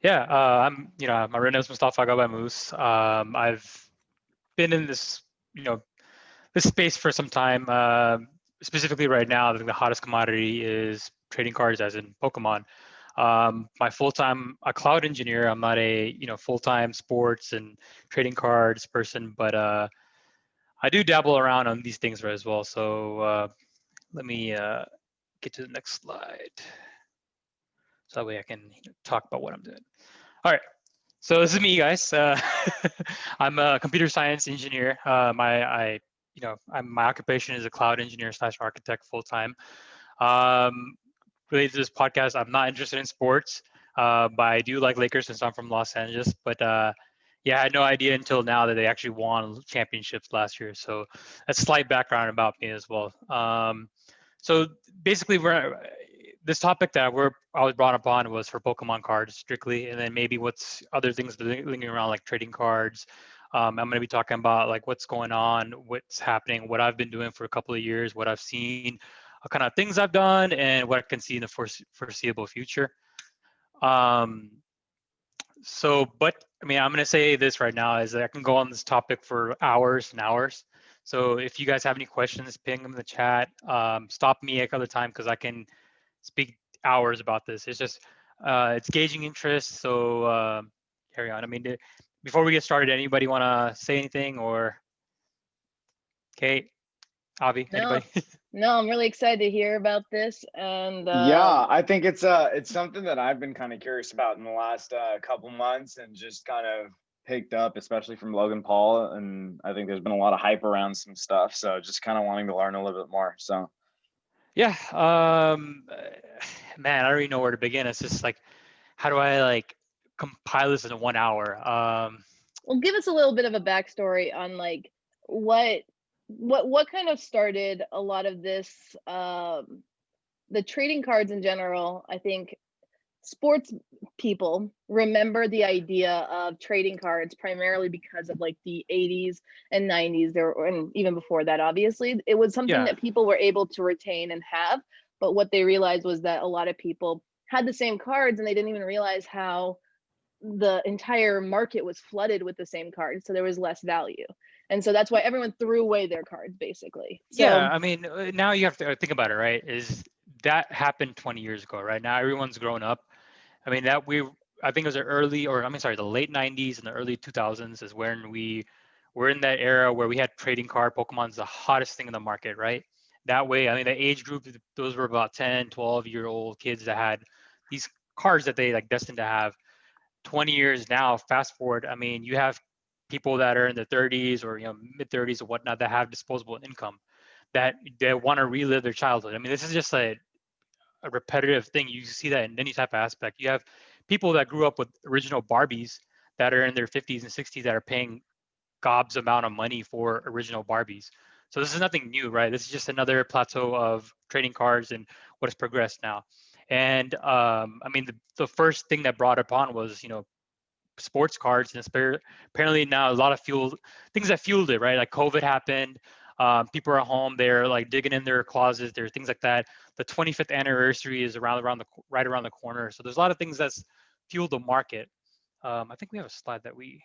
Yeah, my real name is Mustafa Abidi. I've been in this, you know, this space for some time. Specifically right now, I think the hottest commodity is trading cards, as in Pokemon. My full-time a cloud engineer. I'm not a, full-time sports and trading cards person, but I do dabble around on these things right as well. So let me get to the next slide, so that way I can talk about what I'm doing. All right. So this is me, guys. I'm a computer science engineer. My occupation is a cloud engineer slash architect full time. Um, Related to this podcast, I'm not interested in sports, but I do like Lakers since I'm from Los Angeles. But yeah, I had no idea until now that they actually won championships last year. So that's slight background about me as well. So basically, this topic that I was brought upon was for Pokemon cards strictly, and then maybe what's other things lingering around like trading cards. I'm going to be talking about like what's going on, what's happening, what I've been doing for a couple of years, what I've seen, kind of things I've done, and what I can see in the foreseeable future. Um, but I mean, I'm going to say this right now is that I can go on this topic for hours and hours. So if you guys have any questions, ping them in the chat. Stop me at other time because I can speak hours about this. It's just it's gauging interest. So carry on. I mean, before we get started, anybody want to say anything or Kate, Avi, No, anybody? no, I'm really excited to hear about this. And Yeah, I think it's something that I've been kind of curious about in the last couple months, and just kind of picked up, especially from Logan Paul. And I think there's been a lot of hype around some stuff, so just kind of wanting to learn a little bit more. So Yeah. Man, I don't even know where to begin. It's just like, how do I like compile this in 1 hour? well, give us a little bit of a backstory on like what what kind of started a lot of this, the trading cards in general. I think sports people remember the idea of trading cards primarily because of like the 80s and 90s there, and even before that, obviously it was something yeah. that people were able to retain and have. But what they realized was that a lot of people had the same cards and they didn't even realize how the entire market was flooded with the same cards, so there was less value. And so that's why everyone threw away their cards basically. Yeah, So I mean, now you have to think about it, right? Is that happened 20 years ago, right? Now everyone's grown up. I mean, I think it was the early, or I mean, sorry, the late 90s and the early 2000s is when we were in that era where we had trading card. Pokemon's the hottest thing in the market, right? That way, I mean, the age group, those were about 10, 12-year-old kids that had these cards that they like destined to have. 20 years now, fast forward, I mean, you have people that are in their 30s or mid 30s or whatnot that have disposable income that they want to relive their childhood. I mean, this is just a repetitive thing. You see that in any type of aspect. You have people that grew up with original Barbies that are in their 50s and 60s that are paying gobs amount of money for original Barbies. So this is nothing new, right? This is just another plateau of trading cards and what has progressed now. And I mean, the first thing that brought it upon was sports cards, and apparently now a lot of things that fueled it, right? Like COVID happened. People are at home, they're like digging in their closets, there are things like that. The 25th anniversary is right around the corner, so there's a lot of things that's fueled the market. I think we have a slide that we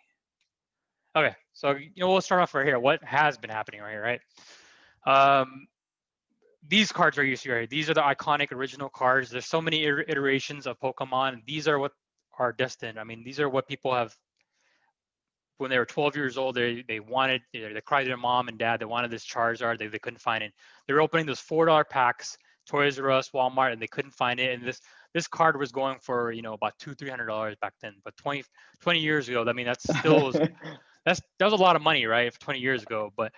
okay. So we'll start off right here. What has been happening right here, right? Um, these cards right you see right here, these are the iconic original cards. There's so many iterations of Pokemon. These are what are destined. I mean, these are what people have when they were 12 years old. They wanted, they cried to their mom and dad. They wanted this Charizard. They couldn't find it. They were opening those $4 packs, Toys R Us, Walmart, and they couldn't find it. And this card was going for about $200-300 back then. But 20 years ago, I mean, that was a lot of money, right? 20 years ago. But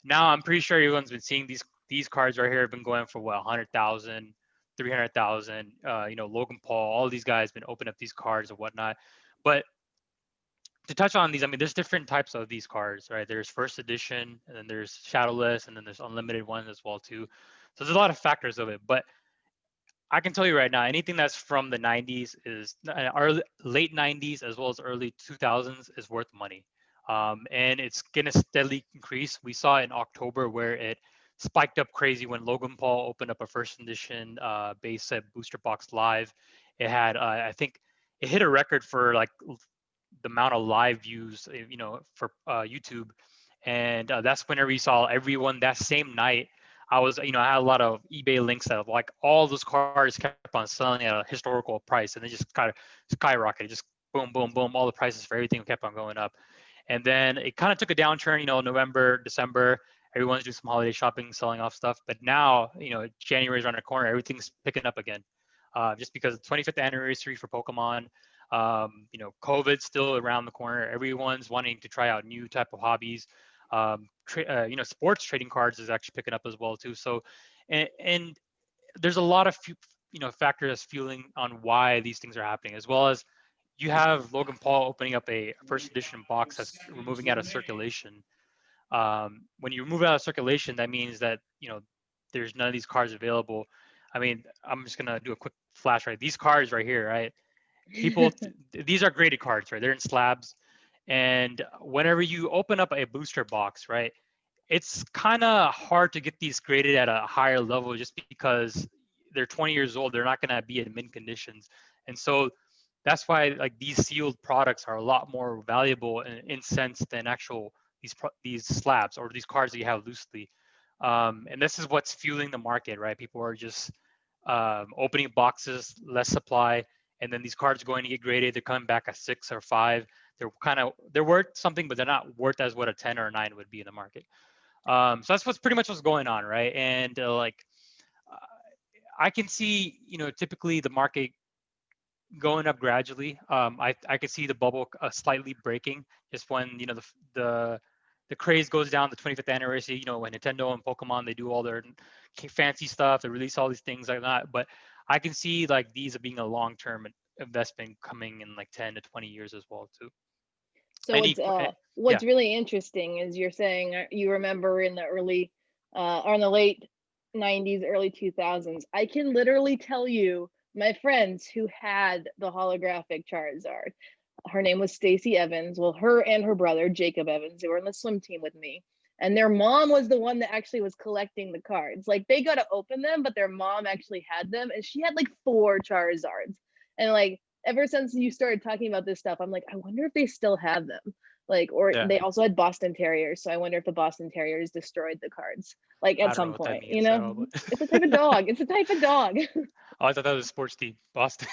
now I'm pretty sure everyone's been seeing these cards right here have been going for what, 100,000, 300,000. Logan Paul, all these guys been opening up these cards and whatnot. But to touch on these, I mean, there's different types of these cards, right? There's first edition, and then there's shadowless, and then there's unlimited ones as well too. So there's a lot of factors of it. But I can tell you right now, anything that's from the 90s is our late 90s as well as early 2000s is worth money. And it's gonna steadily increase. We saw in October where it spiked up crazy when Logan Paul opened up a first edition base set booster box live. It had, I think, it hit a record for like the amount of live views, for YouTube. And that's whenever we saw everyone that same night. I had a lot of eBay links that like all those cars kept on selling at a historical price, and they just kind of skyrocketed, just boom, boom, boom. All the prices for everything kept on going up. And then it kind of took a downturn, November, December, everyone's doing some holiday shopping, selling off stuff. But now, January's around the corner, everything's picking up again. Just because the 25th anniversary for Pokemon, COVID's still around the corner. Everyone's wanting to try out new type of hobbies. Sports trading cards is actually picking up as well too. So, and there's a lot of factors fueling on why these things are happening, as well as you have Logan Paul opening up a first edition box that's removing out of circulation. When you remove it out of circulation, that means that there's none of these cards available. I mean, I'm just gonna do a quick flash, right? These cards right here, right? People, these are graded cards, right? They're in slabs, and whenever you open up a booster box, right, it's kind of hard to get these graded at a higher level just because they're 20 years old. They're not gonna be in mint conditions, and so that's why like these sealed products are a lot more valuable in sense than actual these slabs or these cards that you have loosely. And this is what's fueling the market, right? People are just opening boxes, less supply, and then these cards are going to get graded. They're coming back at 6 or 5. They're worth something, but they're not worth as what a 10 or a 9 would be in the market. So that's what's pretty much what's going on, right? And I can see, typically the market going up gradually. I could see the bubble slightly breaking just when the craze goes down. The 25th anniversary, when Nintendo and Pokemon, they do all their fancy stuff, they release all these things like that. But I can see like these being a long-term investment coming in like 10 to 20 years as well too. So what's really interesting is you're saying you remember in the early or in the late 90s, early 2000s. I can literally tell you my friends who had the holographic Charizard. Her name was Stacy Evans. Well, her and her brother Jacob Evans, they were in the swim team with me, and their mom was the one that actually was collecting the cards. Like they got to open them, but their mom actually had them, and she had like 4 Charizards. And like ever since you started talking about this stuff, I'm like, I wonder if they still have them. Like, or they also had Boston Terriers, so I wonder if the Boston Terriers destroyed the cards. Like at some point, it's a type of dog. It's a type of dog. Oh, I thought that was a sports team, Boston.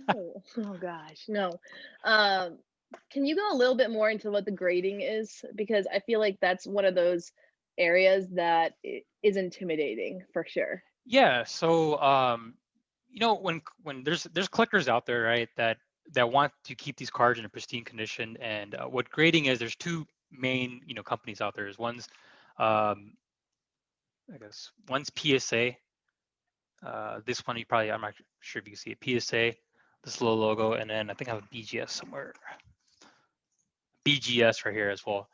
Oh gosh, no. Can you go a little bit more into what the grading is? Because I feel like that's one of those areas that is intimidating for sure. Yeah. So, when there's collectors out there, right, that want to keep these cards in a pristine condition, and what grading is, there's 2 main companies out there. One's I guess one's PSA. This one I'm not sure if you can see it. PSA, this little logo, and then I think I have a BGS somewhere. BGS right here as well.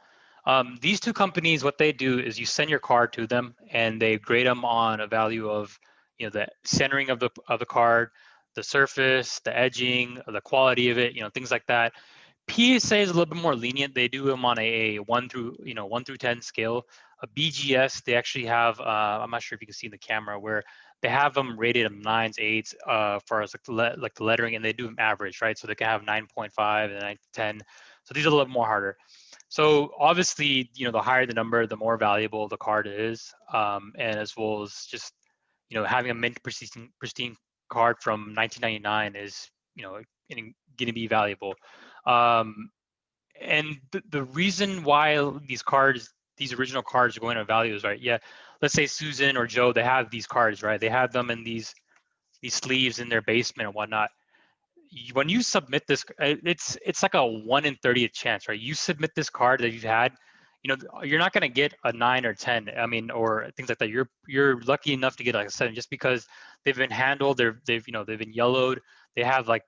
These 2 companies, what they do is you send your card to them, and they grade them on a value of the centering of the card, the surface, the edging, the quality of it, things like that. PSA is a little bit more lenient. They do them on a 1 through 10 scale. A BGS, they actually have I'm not sure if you can see in the camera, where they have them rated of 9s, 8s for as like the lettering, and they do them average, right? So they can have 9.5 and 9 to 10. So these are a little more harder. So obviously, the higher the number, the more valuable the card is, and as well as just having a mint pristine card from 1999 is going to be valuable. And the reason why these original cards are going to value is, right, yeah, let's say Susan or Joe, they have these cards, right? They have them in these sleeves in their basement and whatnot. When you submit this, it's like a 1 in 30th chance, right? You submit this card that you've had, you're not going to get a 9 or 10. I mean, or things like that. You're lucky enough to get like a 7, just because they've been handled. They've been yellowed. They have like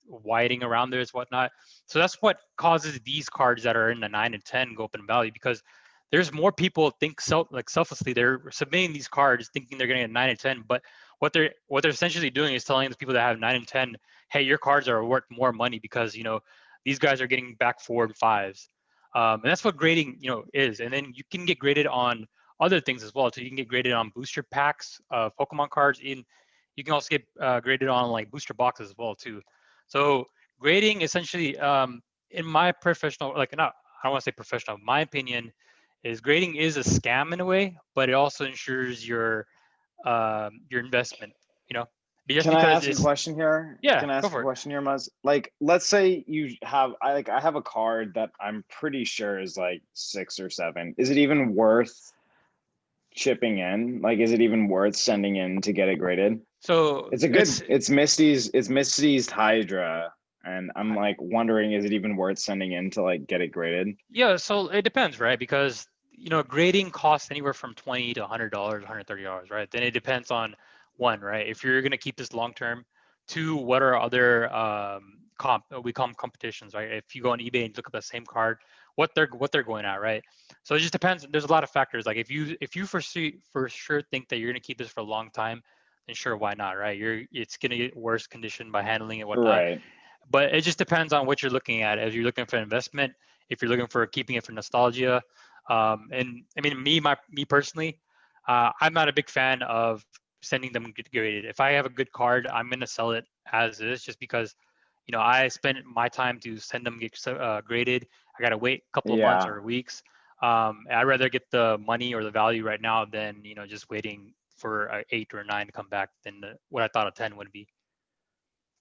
whiting around there, whatnot. So that's what causes these cards that are in the 9 and 10 go up in value, because there's more people think selflessly. They're submitting these cards thinking they're getting a 9 and 10, but what they're essentially doing is telling the people that have 9 and 10, hey, your cards are worth more money because these guys are getting back 4 and 5s. And that's what grading is. And then you can get graded on other things as well. So you can get graded on booster packs of Pokemon cards. You can also get graded on like booster boxes as well too. So grading essentially, in my professional, like not, I don't want to say professional, my opinion is grading is a scam in a way, but it also ensures your investment. You know, just Can I because ask a it's question here? yeah, Can I go ask a for it. question here, Muzz? Like, let's say you have, I have a card that I'm pretty sure is like 6 or 7. Is it even worth chipping in? Like, is it even worth sending in to get it graded? So It's a good, it's it's Misty's Hydra. And I'm like wondering, is it even worth sending in to like get it graded? yeah. So it depends, right? Because grading costs anywhere from $20 to $100, $130, right? Then it depends on one, right? If you're gonna keep this long term. Two, what are other we call them competitions, right? If you go on eBay and look up the same card, what they're going at, right? So it just depends. There's a lot of factors. Like if you for sure think that you're gonna keep this for a long time, then sure, why not, right? It's gonna get worse condition by handling it, whatnot. Right. But it just depends on what you're looking at. If you're looking for investment, if you're looking for keeping it for nostalgia, and I mean, me personally, I'm not a big fan of sending them graded. If I have a good card, I'm gonna sell it as is, just because I spent my time to send them get graded. I gotta wait a couple of months Yeah. or weeks. I'd rather get the money or the value right now than just waiting for an 8 or 9 to come back than what I thought a 10 would be.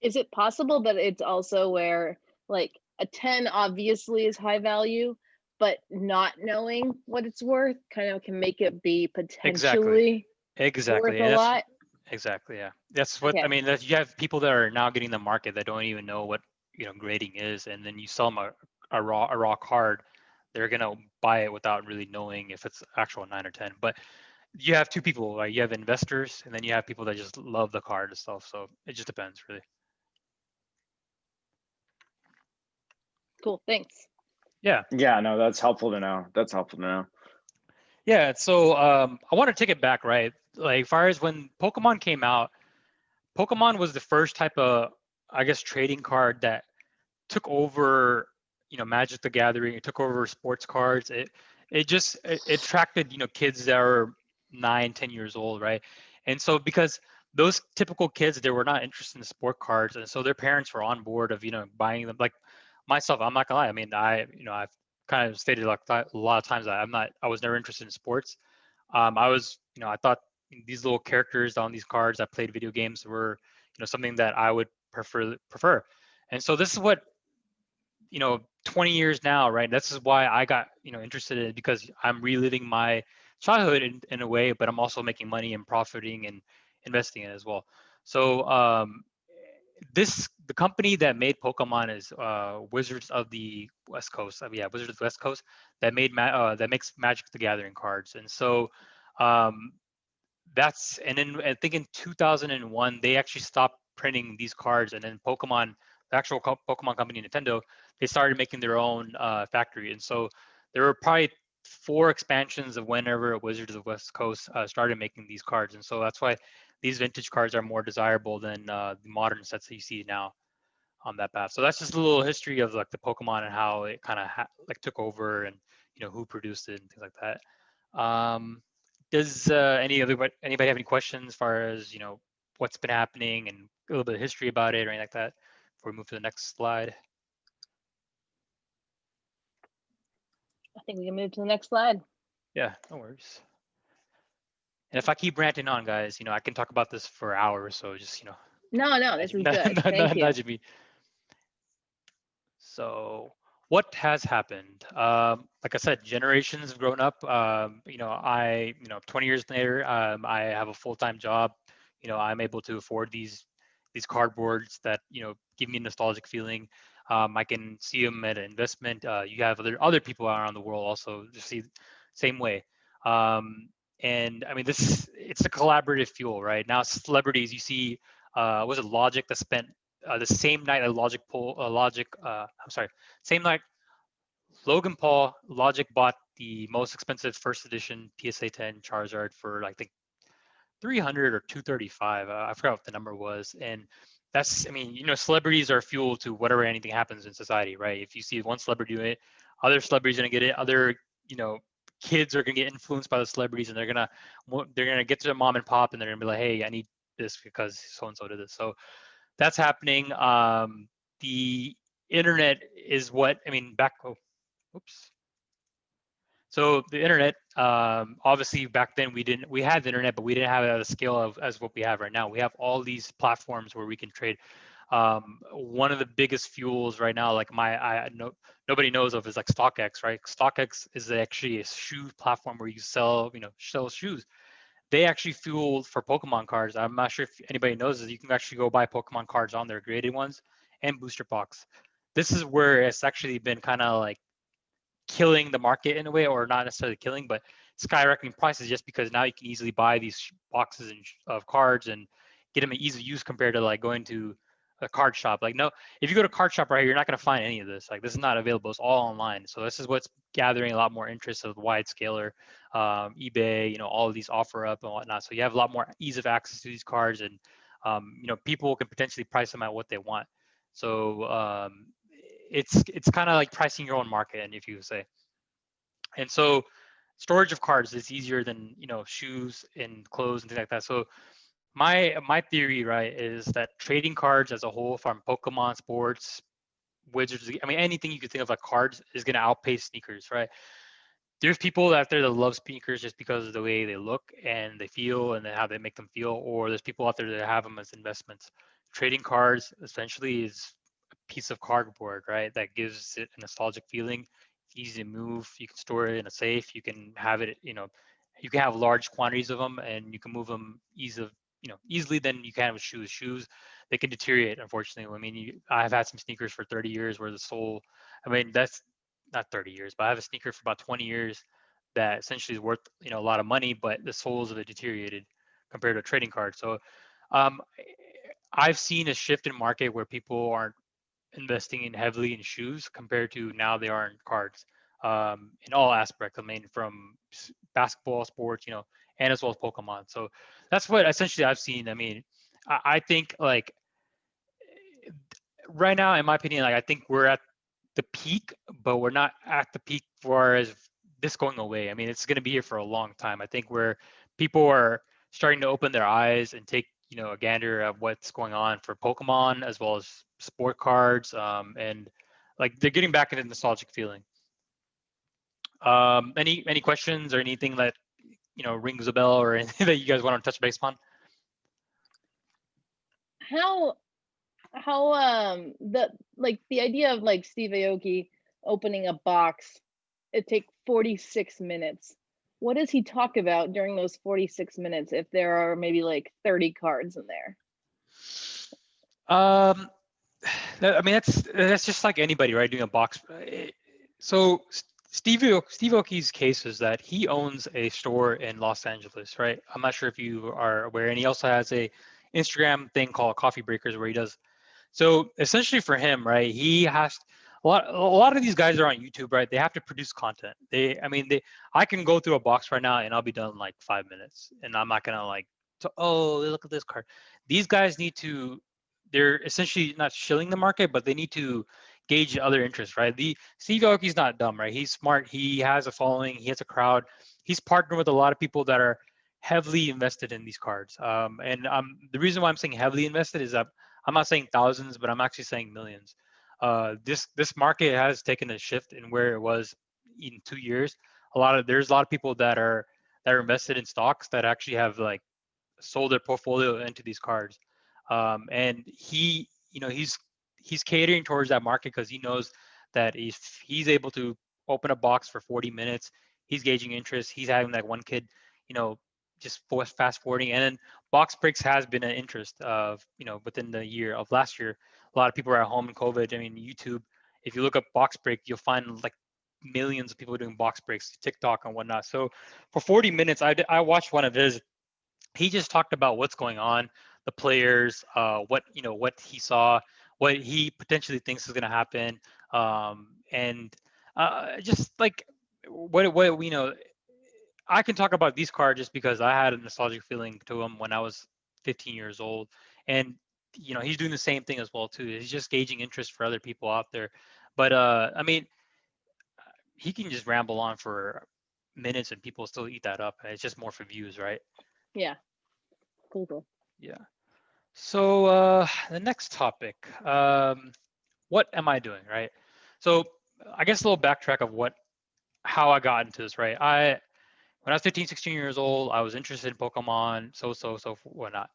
Is it possible that it's also where like a 10 obviously is high value, but not knowing what it's worth kind of can make it be Exactly. potentially worth Exactly. a And that's lot? exactly, yeah. That's what I Okay. mean. You have people that are now getting the market that don't even know what grading is, and then you sell them a raw card, they're gonna buy it without really knowing if it's actual 9 or 10. But you have two people, right? You have investors, and then you have people that just love the card itself. So it just depends, really. Cool. Thanks. Yeah, Yeah, no, that's helpful to know. That's helpful to know. yeah. So I want to take it back, right? Like, as far as when Pokemon came out, Pokemon was the first type of, I guess, trading card that took over Magic the Gathering. It took over sports cards. It attracted kids that are 9, 10 years old, right? And so because those typical kids, they were not interested in sport cards, and so their parents were on board of buying them. Like myself, I'm not gonna lie, I mean, I've kind of stated like a lot of times that I was never interested in sports. I was, I thought these little characters on these cards that played video games were something that I would prefer. And so this is what 20 years now, right? This is why I got interested in it, because I'm reliving my childhood in a way, but I'm also making money and profiting and investing in it as well. So the company that made Pokemon is Wizards of the West Coast. Yeah, Wizards of the West Coast, that makes Magic the Gathering cards. And so um, and then I think in 2001 they actually stopped printing these cards, and then the actual Pokemon company, Nintendo, they started making their own factory. And so there were probably 4 expansions of whenever Wizards of the West Coast started making these cards, and so that's why these vintage cards are more desirable than the modern sets that you see now on that path. So that's just a little history of like the Pokemon and how it kind of like took over, and who produced it and things like that. Um, does anybody have any questions as far as what's been happening and a little bit of history about it or anything like that before we move to the next slide? I think we can move to the next slide. Yeah, no worries. And if I keep ranting on, guys, I can talk about this for hours. So just No, this is good. Thank you. nudge me. So what has happened? Like I said, generations have grown up. 20 years later, I have a full-time job. I'm able to afford these cardboards that give me a nostalgic feeling. I can see them at an investment. You have other people around the world also just see same way. And I mean, it's a collaborative fuel, right? Now, celebrities, you see, was it Logic that spent the same night a I'm sorry, same night Logan Paul, Logic bought the most expensive first edition PSA 10 Charizard for I think 300 or 235. I forgot what the number was. And I mean, celebrities are fuel to whatever anything happens in society, right? If you see one celebrity doing it, other celebrities are gonna get it. Other, kids are gonna get influenced by the celebrities, and they're gonna get to their mom and pop, and they're gonna be like, hey, I need this because so and so did this. So that's happening. The internet is what I mean. Oops. So the internet, obviously back then we had the internet, but we didn't have it at a scale of as what we have right now. We have all these platforms where we can trade. One of the biggest fuels right now, like nobody knows of, is like StockX, right? StockX is actually a shoe platform where you sell shoes. They actually fuel for Pokemon cards. I'm not sure if anybody knows this. You can actually go buy Pokemon cards on their graded ones and booster box. This is where it's actually been kind of like killing the market in a way, or not necessarily killing, but skyrocketing prices just because now you can easily buy these boxes of cards and get them in easy use compared to like going to a card shop. Like, no, if you go to a card shop right here, you're not going to find any of this. Like, this is not available. It's all online. So this is what's gathering a lot more interest of wide scaler, eBay, all of these offer up and whatnot. So you have a lot more ease of access to these cards, and people can potentially price them at what they want. So it's kind of like pricing your own market, and if you say. And so storage of cards is easier than shoes and clothes and things like that. So my theory, right, is that trading cards as a whole, from Pokemon, sports, Wizards, I mean anything you could think of like cards, is going to outpace sneakers, right? There's people out there that love sneakers just because of the way they look and they feel and how they make them feel, or there's people out there that have them as investments. Trading cards essentially is a piece of cardboard, right? That gives it a nostalgic feeling. It's easy to move. You can store it in a safe. You can have it, you can have large quantities of them, and you can move them easily than you can with shoes. Shoes, they can deteriorate, unfortunately. I mean, I've had some sneakers for 30 years where the sole, I mean, that's not 30 years, but I have a sneaker for about 20 years that essentially is worth a lot of money, but the soles of it deteriorated compared to a trading card. So um, I've seen a shift in market where people aren't investing in heavily in shoes compared to now they are in cards, in all aspects. I mean, from basketball, sports, and as well as Pokemon. So that's what essentially I've seen. I mean, I think like right now, in my opinion, like I think we're at the peak, but we're not at the peak for as this going away. I mean, it's going to be here for a long time. I think where people are starting to open their eyes and take a gander at what's going on for Pokemon as well as sport cards, and like they're getting back into the nostalgic feeling. Any questions or anything that rings a bell or anything that you guys want to touch base upon? How the idea of like Steve Aoki opening a box, it take 46 minutes. What does he talk about during those 46 minutes if there are maybe like 30 cards in there? I mean, that's just like anybody, right? Doing a box. So Steve Aoki's case is that he owns a store in Los Angeles, right? I'm not sure if you are aware, and he also has a Instagram thing called Coffee Breakers where he does. So essentially for him, right, he has a lot of these guys are on YouTube, right? They have to produce content. I can go through a box right now and I'll be done in like 5 minutes, and I'm not gonna like, oh, look at this card. These guys need to, they're essentially not shilling the market, but they need to gauge other interests, right? The Steve Aoki's not dumb, right? He's smart. He has a following. He has a crowd. He's partnered with a lot of people that are heavily invested in these cards. And the reason why I'm saying heavily invested is that I'm not saying thousands, but I'm actually saying millions. This market has taken a shift in where it was in 2 years. There's a lot of people that are invested in stocks that actually have like sold their portfolio into these cards. And he's catering towards that market because he knows that if he's able to open a box for 40 minutes, he's gauging interest. He's having like one kid, just fast forwarding. And then box breaks has been an interest of, within the year of last year. A lot of people are at home in COVID. I mean, YouTube, if you look up box break, you'll find like millions of people doing box breaks, TikTok and whatnot. So for 40 minutes, I watched one of his. He just talked about what's going on, the players, what he saw, what he potentially thinks is going to happen, and just like what I can talk about these cards just because I had a nostalgic feeling to him when I was 15 years old, and he's doing the same thing as well too. He's just gauging interest for other people out there, but I mean, he can just ramble on for minutes and people still eat that up. It's just more for views, right? Yeah, cool. Yeah. So the next topic, what am I doing, right? So I guess a little backtrack of how I got into this, right? When I was 15, 16 years old, I was interested in Pokemon, so whatnot.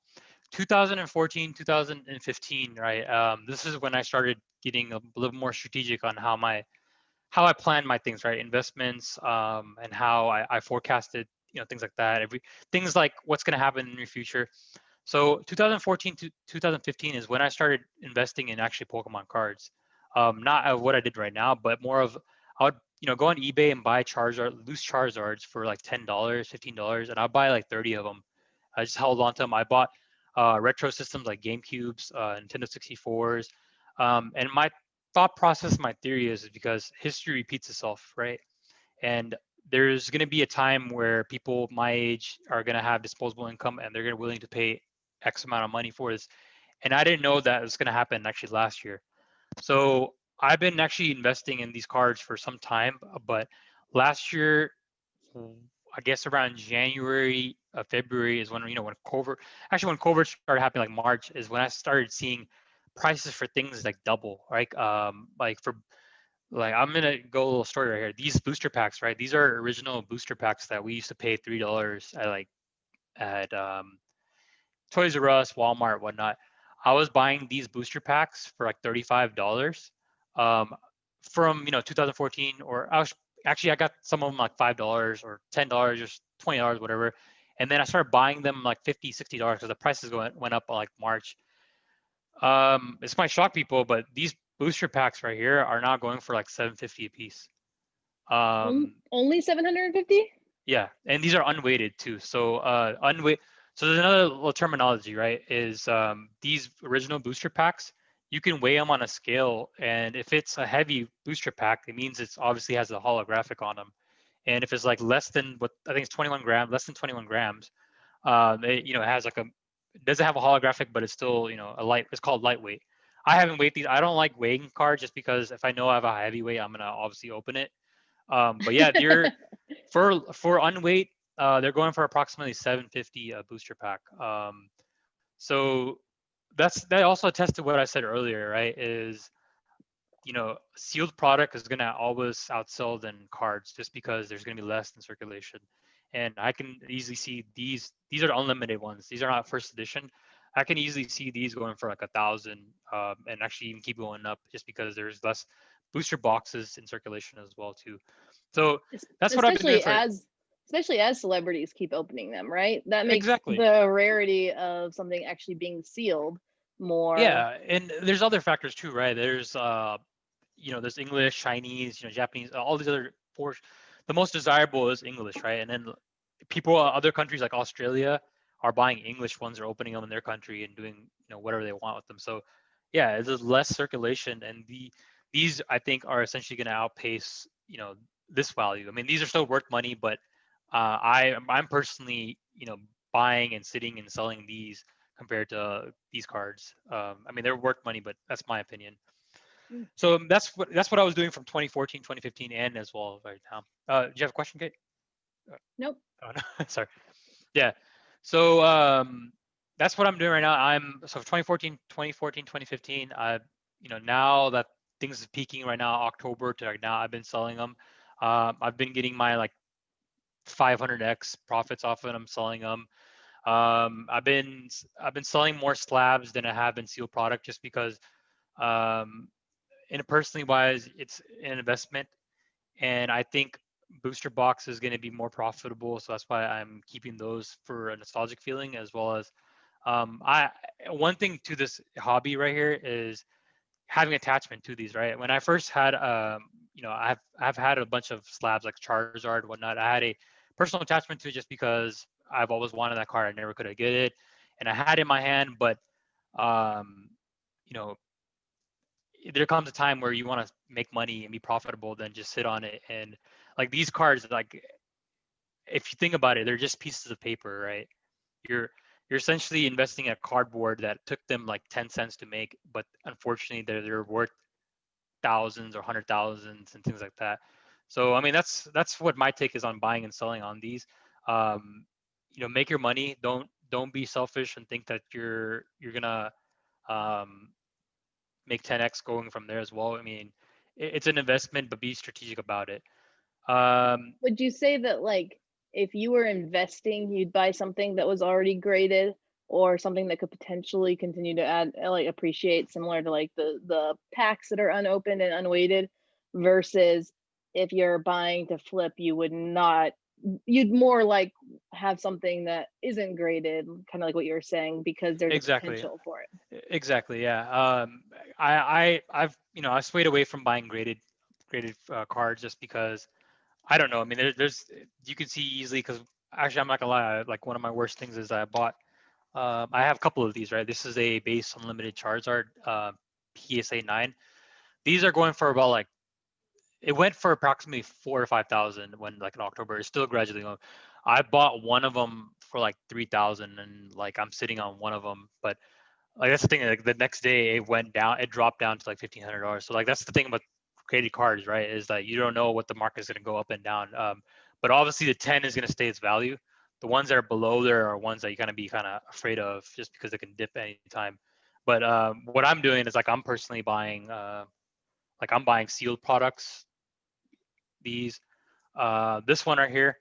2014, 2015, right? This is when I started getting a little more strategic on how I plan my things, right? Investments, and how I forecasted, things like that. Things like what's going to happen in the future. So 2014 to 2015 is when I started investing in actually Pokemon cards. Not of what I did right now, but more of I would go on eBay and buy loose Charizards for like $10, $15, and I'll buy like 30 of them. I just held on to them. I bought retro systems like GameCubes, Nintendo 64s, and my thought process, my theory is because history repeats itself, right? And there's going to be a time where people my age are going to have disposable income and they're going to be willing to pay X amount of money for this. And I didn't know that was going to happen actually last year. So I've been actually investing in these cards for some time, but last year, I guess around January, February is when when COVID started happening, like March is when I started seeing prices for things like double, right? I'm gonna go a little story right here. These booster packs, right? These are original booster packs that we used to pay $3 at Toys R Us, Walmart, whatnot. I was buying these booster packs for like $35 um, from 2014, or I got some of them like $5 or $10 or $20, whatever. And then I started buying them like $50, $60 because the prices went up like March. This might shock people, but these booster packs right here are now going for like 750 a piece. Only 750? Yeah, and these are unweighted too. So unweight. So there's another little terminology, right? Is these original booster packs, you can weigh them on a scale, and if it's a heavy booster pack, it means it's obviously has a holographic on them. And if it's like less than what I think it's 21 grams, less than 21 grams, it has like it doesn't have a holographic, but it's still it's called lightweight. I haven't weighed these. I don't like weighing cards just because if I know I have a heavy weight, I'm gonna obviously open it. But yeah, they're for unweight, they're going for approximately 750 a booster pack. So that also attests to what I said earlier, right? Is sealed product is gonna always outsell than cards just because there's gonna be less in circulation. And I can easily see these are the unlimited ones. These are not first edition. I can easily see these going for like 1,000, and actually even keep going up just because there's less booster boxes in circulation as well too. So that's what I've been doing especially for as celebrities keep opening them, right? That makes exactly. the rarity of something actually being sealed more. Yeah, and there's other factors too, right? There's English, Chinese, Japanese, all these other four. The most desirable is English, right? And then people, other countries like Australia, are buying English ones, are opening them in their country and doing whatever they want with them. So yeah, there's less circulation, and these I think are essentially going to outpace this value. I mean, these are still worth money, but I'm personally buying and sitting and selling these compared to these cards. I mean, they're worth money, but that's my opinion. Mm. So that's what I was doing from 2014, 2015, and as well right now. Do you have a question, Kate? Nope. Oh, no. Sorry. Yeah. So that's what I'm doing right now. So 2014, 2015. Now that things are peaking right now, October to like now, I've been selling them. I've been getting my like 500x profits off of them, selling them. I've been selling more slabs than I have in sealed product just because um, and personally wise, it's an investment, and I think booster box is going to be more profitable. So that's why I'm keeping those for a nostalgic feeling, as well as I one thing to this hobby right here is having attachment to these. Right, when I first had I've had a bunch of slabs like Charizard, whatnot. I had a personal attachment to it just because I've always wanted that card. I never could get it, and I had it in my hand, but um, you know there comes a time where you want to make money and be profitable than just sit on it. And like these cards, like if you think about it, they're just pieces of paper, right? You're essentially investing in a cardboard that took them like 10 cents to make, but unfortunately they're worth thousands or hundred thousands and things like that. So I mean that's what my take is on buying and selling on these. Make your money. don't be selfish and think that you're gonna um, make 10x going from there as well. I mean, it's an investment, but be strategic about it. Would you say that like if you were investing, you'd buy something that was already graded or something that could potentially continue to add like appreciate similar to like the packs that are unopened and unweighted versus if you're buying to flip, you would not you'd more like have something that isn't graded, kind of like what you were saying, because there's a exactly, potential for it. exactly, yeah. I've I swayed away from buying graded cards just because I don't know. I mean, there's you can see easily because actually I'm not gonna lie. Like one of my worst things is I bought. I have a couple of these, right? This is a base unlimited Charizard PSA 9. These are going for about like it went for approximately 4 or 5 thousand when like in October. It's still gradually going. I bought one of them for like 3,000, and like I'm sitting on one of them. But like that's the thing. Like the next day it went down. It dropped down to like $1,500. So like that's the thing about graded cards, right? Is that you don't know what the market is going to go up and down. But obviously the 10 is going to stay its value. The ones that are below there are ones that you kind of be kind of afraid of just because they can dip anytime. But what I'm doing is like I'm personally buying like I'm buying sealed products. These this one right here.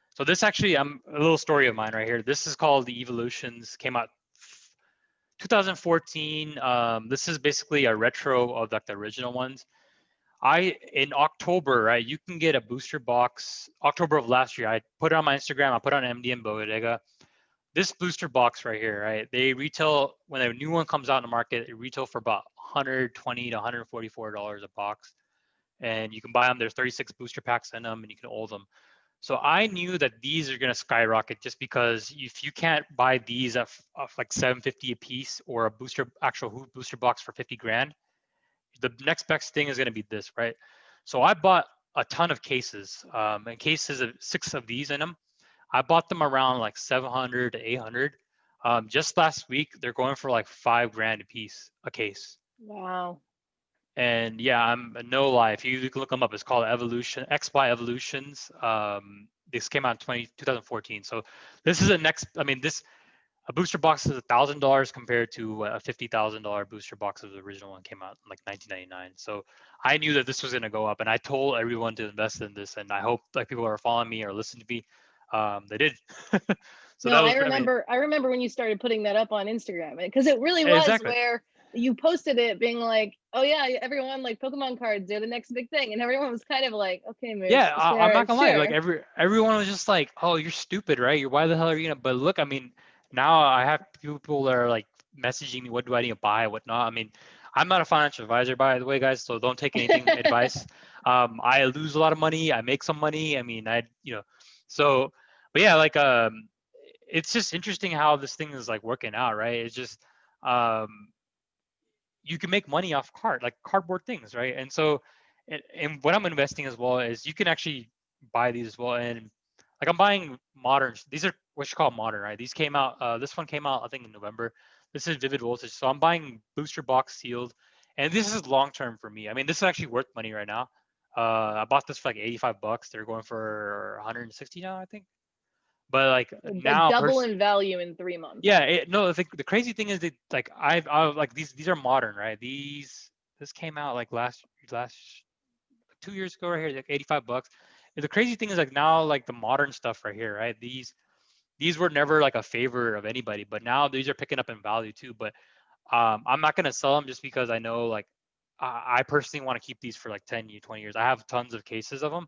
So this actually I'm a little story of mine right here. This is called the Evolutions. Came out 2014. This is basically a retro of like the original ones. I in October, right? You can get a booster box. October of last year, I put it on my Instagram. I put it on MDM Bodega. This booster box right here, right? They retail when a new one comes out in the market. It retail for about 120 to $144 a box, and you can buy them. There's 36 booster packs in them, and you can hold them. So I knew that these are going to skyrocket just because if you can't buy these at like 750 a piece or a actual booster box for 50 grand, the next best thing is going to be this, right? So I bought a ton of cases, and cases of 6 of these in them. I bought them around like 700 to 800. Just last week, they're going for like 5 grand a case. Wow. And yeah, I'm no lie. If you look them up, it's called Evolution XY Evolutions. This came out in 2014. So this is a next. I mean, this a booster box is $1,000 compared to a $50,000 booster box of the original one came out in like 1999. So I knew that this was going to go up, and I told everyone to invest in this, and I hope like people are following me or listening to me. They did. So No, that I was, I mean, remember. I remember when you started putting that up on Instagram, because it really was exactly. where you posted it, being like, "Oh yeah, everyone like Pokemon cards. They're the next big thing," and everyone was kind of like, "Okay, Moose, Yeah, I'm sure, not gonna lie. Like sure." everyone was just like, "Oh, you're stupid, right? You're why the hell are you gonna?" But look, I mean, now I have people that are like messaging me, "What do I need to buy? What not?" I mean, I'm not a financial advisor, by the way, guys. So don't take anything advice. I lose a lot of money. I make some money. I mean, so, but yeah, like it's just interesting how this thing is like working out, right? It's just um, you can make money off like cardboard things, right? And so, and what I'm investing as well is you can actually buy these as well. And like I'm buying moderns. These are what you call modern, right? These came out. This one came out I think in November. This is Vivid Voltage. So I'm buying booster box sealed, and this is long term for me. I mean, this is actually worth money right now. I bought this for like 85 bucks. They're going for 160 now, I think. But like Like now, double in value in 3 months. yeah, no, the crazy thing is that like I like these are modern, right? This came out like last 2 years ago right here, like 85 bucks. And the crazy thing is like now like the modern stuff right here, right? These were never like a favor of anybody, but now these are picking up in value too. But I'm not gonna sell them just because I know like I personally want to keep these for like 10, 20 years. I have tons of cases of them.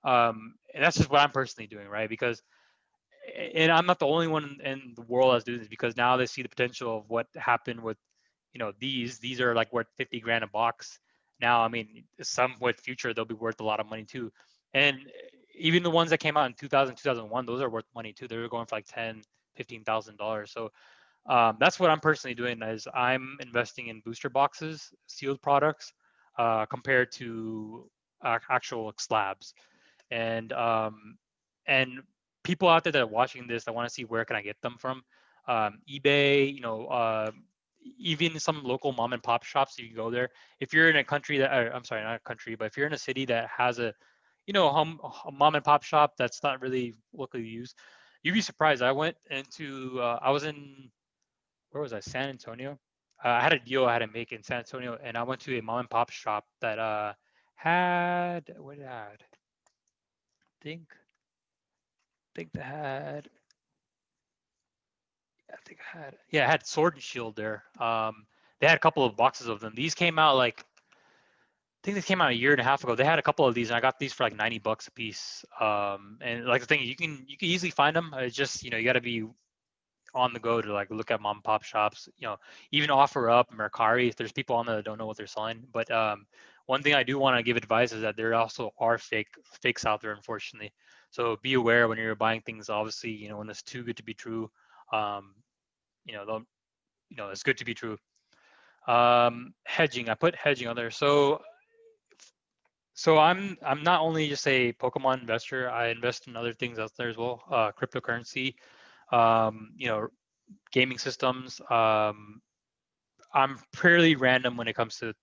And that's just what I'm personally doing, right? Because and I'm not the only one in the world that's doing this because now they see the potential of what happened with, these are like worth 50 grand a box. Now, I mean, some with future, they'll be worth a lot of money too. And even the ones that came out in 2000, 2001, those are worth money too. They were going for like 10, $15,000. So that's what I'm personally doing is I'm investing in booster boxes, sealed products, compared to actual slabs. And and people out there that are watching this that want to see where can I get them from, eBay, even some local mom and pop shops. You can go there if you're in a country that, I'm sorry, not a country, but if you're in a city that has a mom and pop shop that's not really locally used, you'd be surprised. I went into I was in, where was I? San Antonio. I had a deal I had to make in San Antonio, and I went to a mom and pop shop that had, what did it had? Think they had, I think I had, yeah, I had Sword and Shield there. They had a couple of boxes of them. These came out like, I think this came out a year and a half ago. They had a couple of these, and I got these for like $90 a piece. And like the thing, you can easily find them. It's just, you got to be on the go to like look at mom and pop shops. Even offer up Mercari if there's people on there that don't know what they're selling. But one thing I do want to give advice is that there also are fakes out there, unfortunately. So be aware when you're buying things. Obviously, when it's too good to be true, um, they'll, it's good to be true. Hedging, I put hedging on there. So I'm not only just a Pokemon investor. I invest in other things out there as well. Cryptocurrency, um, you know, gaming systems. I'm fairly random when it comes to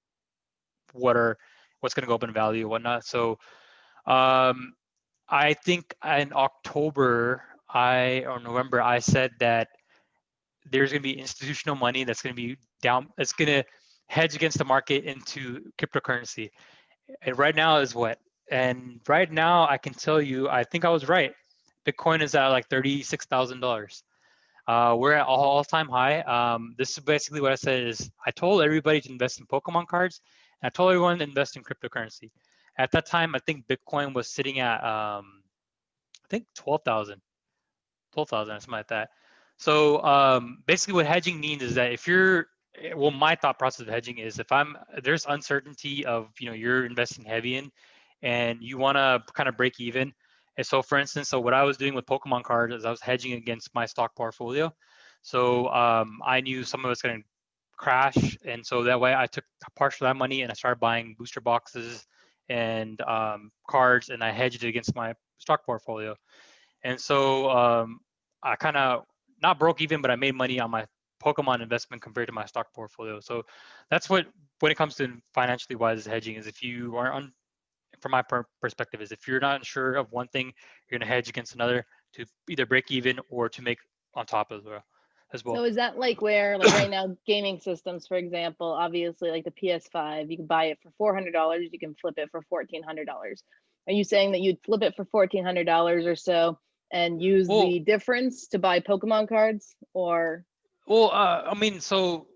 what's going to go up in value and whatnot. So um, I think in October, or November, I said that there's going to be institutional money that's going to be down. It's going to hedge against the market into cryptocurrency. And right now is what? And right now, I can tell you, I think I was right. Bitcoin is at like $36,000. We're at all-time high. This is basically what I said is I told everybody to invest in Pokemon cards, and I told everyone to invest in cryptocurrency. At that time, I think Bitcoin was sitting at I think 12,000 or something like that. So basically, what hedging means is that if you're, well, my thought process of hedging is if there's uncertainty of you're investing heavy in, and you want to kind of break even. And so, for instance, so what I was doing with Pokemon cards is I was hedging against my stock portfolio. So I knew some of it's going to crash, and so that way I took partial of that money and I started buying booster boxes and cards, and I hedged it against my stock portfolio. And so I kind of not broke even, but I made money on my Pokemon investment compared to my stock portfolio. So that's what, when it comes to financially wise hedging, is if you are from my perspective, is if you're not sure of one thing, you're going to hedge against another to either break even or to make on top as well. So is that like where, like right now, gaming systems, for example, obviously like the PS5, you can buy it for $400, you can flip it for $1,400. Are you saying that you'd flip it for $1,400 or so and use the difference to buy Pokemon cards, or? Well, I mean, so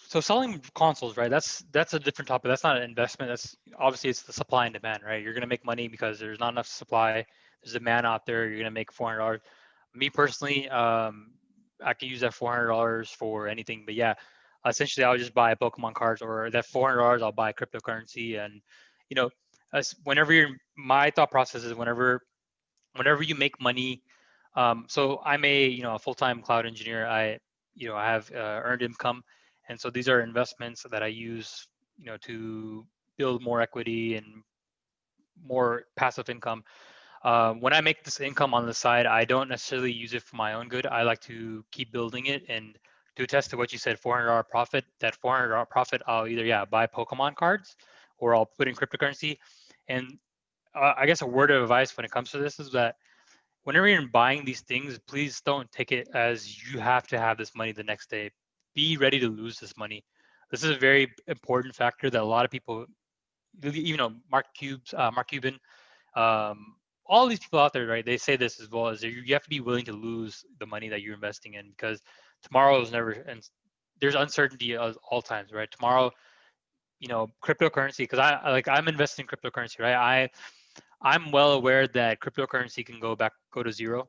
selling consoles, right? That's a different topic. That's not an investment. That's obviously it's the supply and demand, right? You're gonna make money because there's not enough supply. There's demand out there. You're gonna make $400. Me personally, I could use that $400 for anything. But yeah, essentially, I'll just buy Pokemon cards, or that $400 I'll buy cryptocurrency. And whenever my thought process is whenever you make money. So I'm a full-time cloud engineer. I have earned income, and so these are investments that I use to build more equity and more passive income. When I make this income on the side, I don't necessarily use it for my own good. I like to keep building it, and to attest to what you said, $400 profit. That $400 profit, I'll either buy Pokemon cards, or I'll put in cryptocurrency. And I guess a word of advice when it comes to this is that whenever you're buying these things, please don't take it as you have to have this money the next day. Be ready to lose this money. This is a very important factor that a lot of people, Mark Cuban, all these people out there, right? They say this as well, as you have to be willing to lose the money that you're investing in, because tomorrow is never, and there's uncertainty at all times, right? Tomorrow, cryptocurrency, because I'm investing in cryptocurrency, right? I'm well aware that cryptocurrency can go to zero,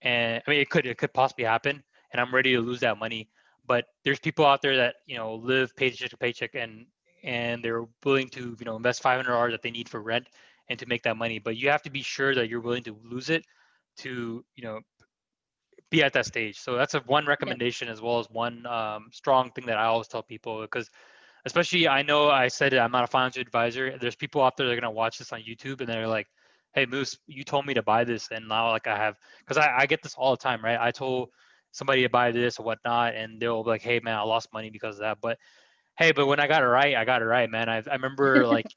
and I mean it could possibly happen, and I'm ready to lose that money. But there's people out there that live paycheck to paycheck, and they're willing to invest $500 that they need for rent and to make that money. But you have to be sure that you're willing to lose it to be at that stage. So that's one recommendation, as well as one strong thing that I always tell people, because especially, I know I said it, I'm not a financial advisor. There's people out there that are gonna watch this on YouTube, and they're like, "Hey, Moose, you told me to buy this, and now like I have," because I get this all the time, right? I told somebody to buy this or whatnot, and they'll be like, "Hey, man, I lost money because of that." But hey, but when I got it right, man. I remember like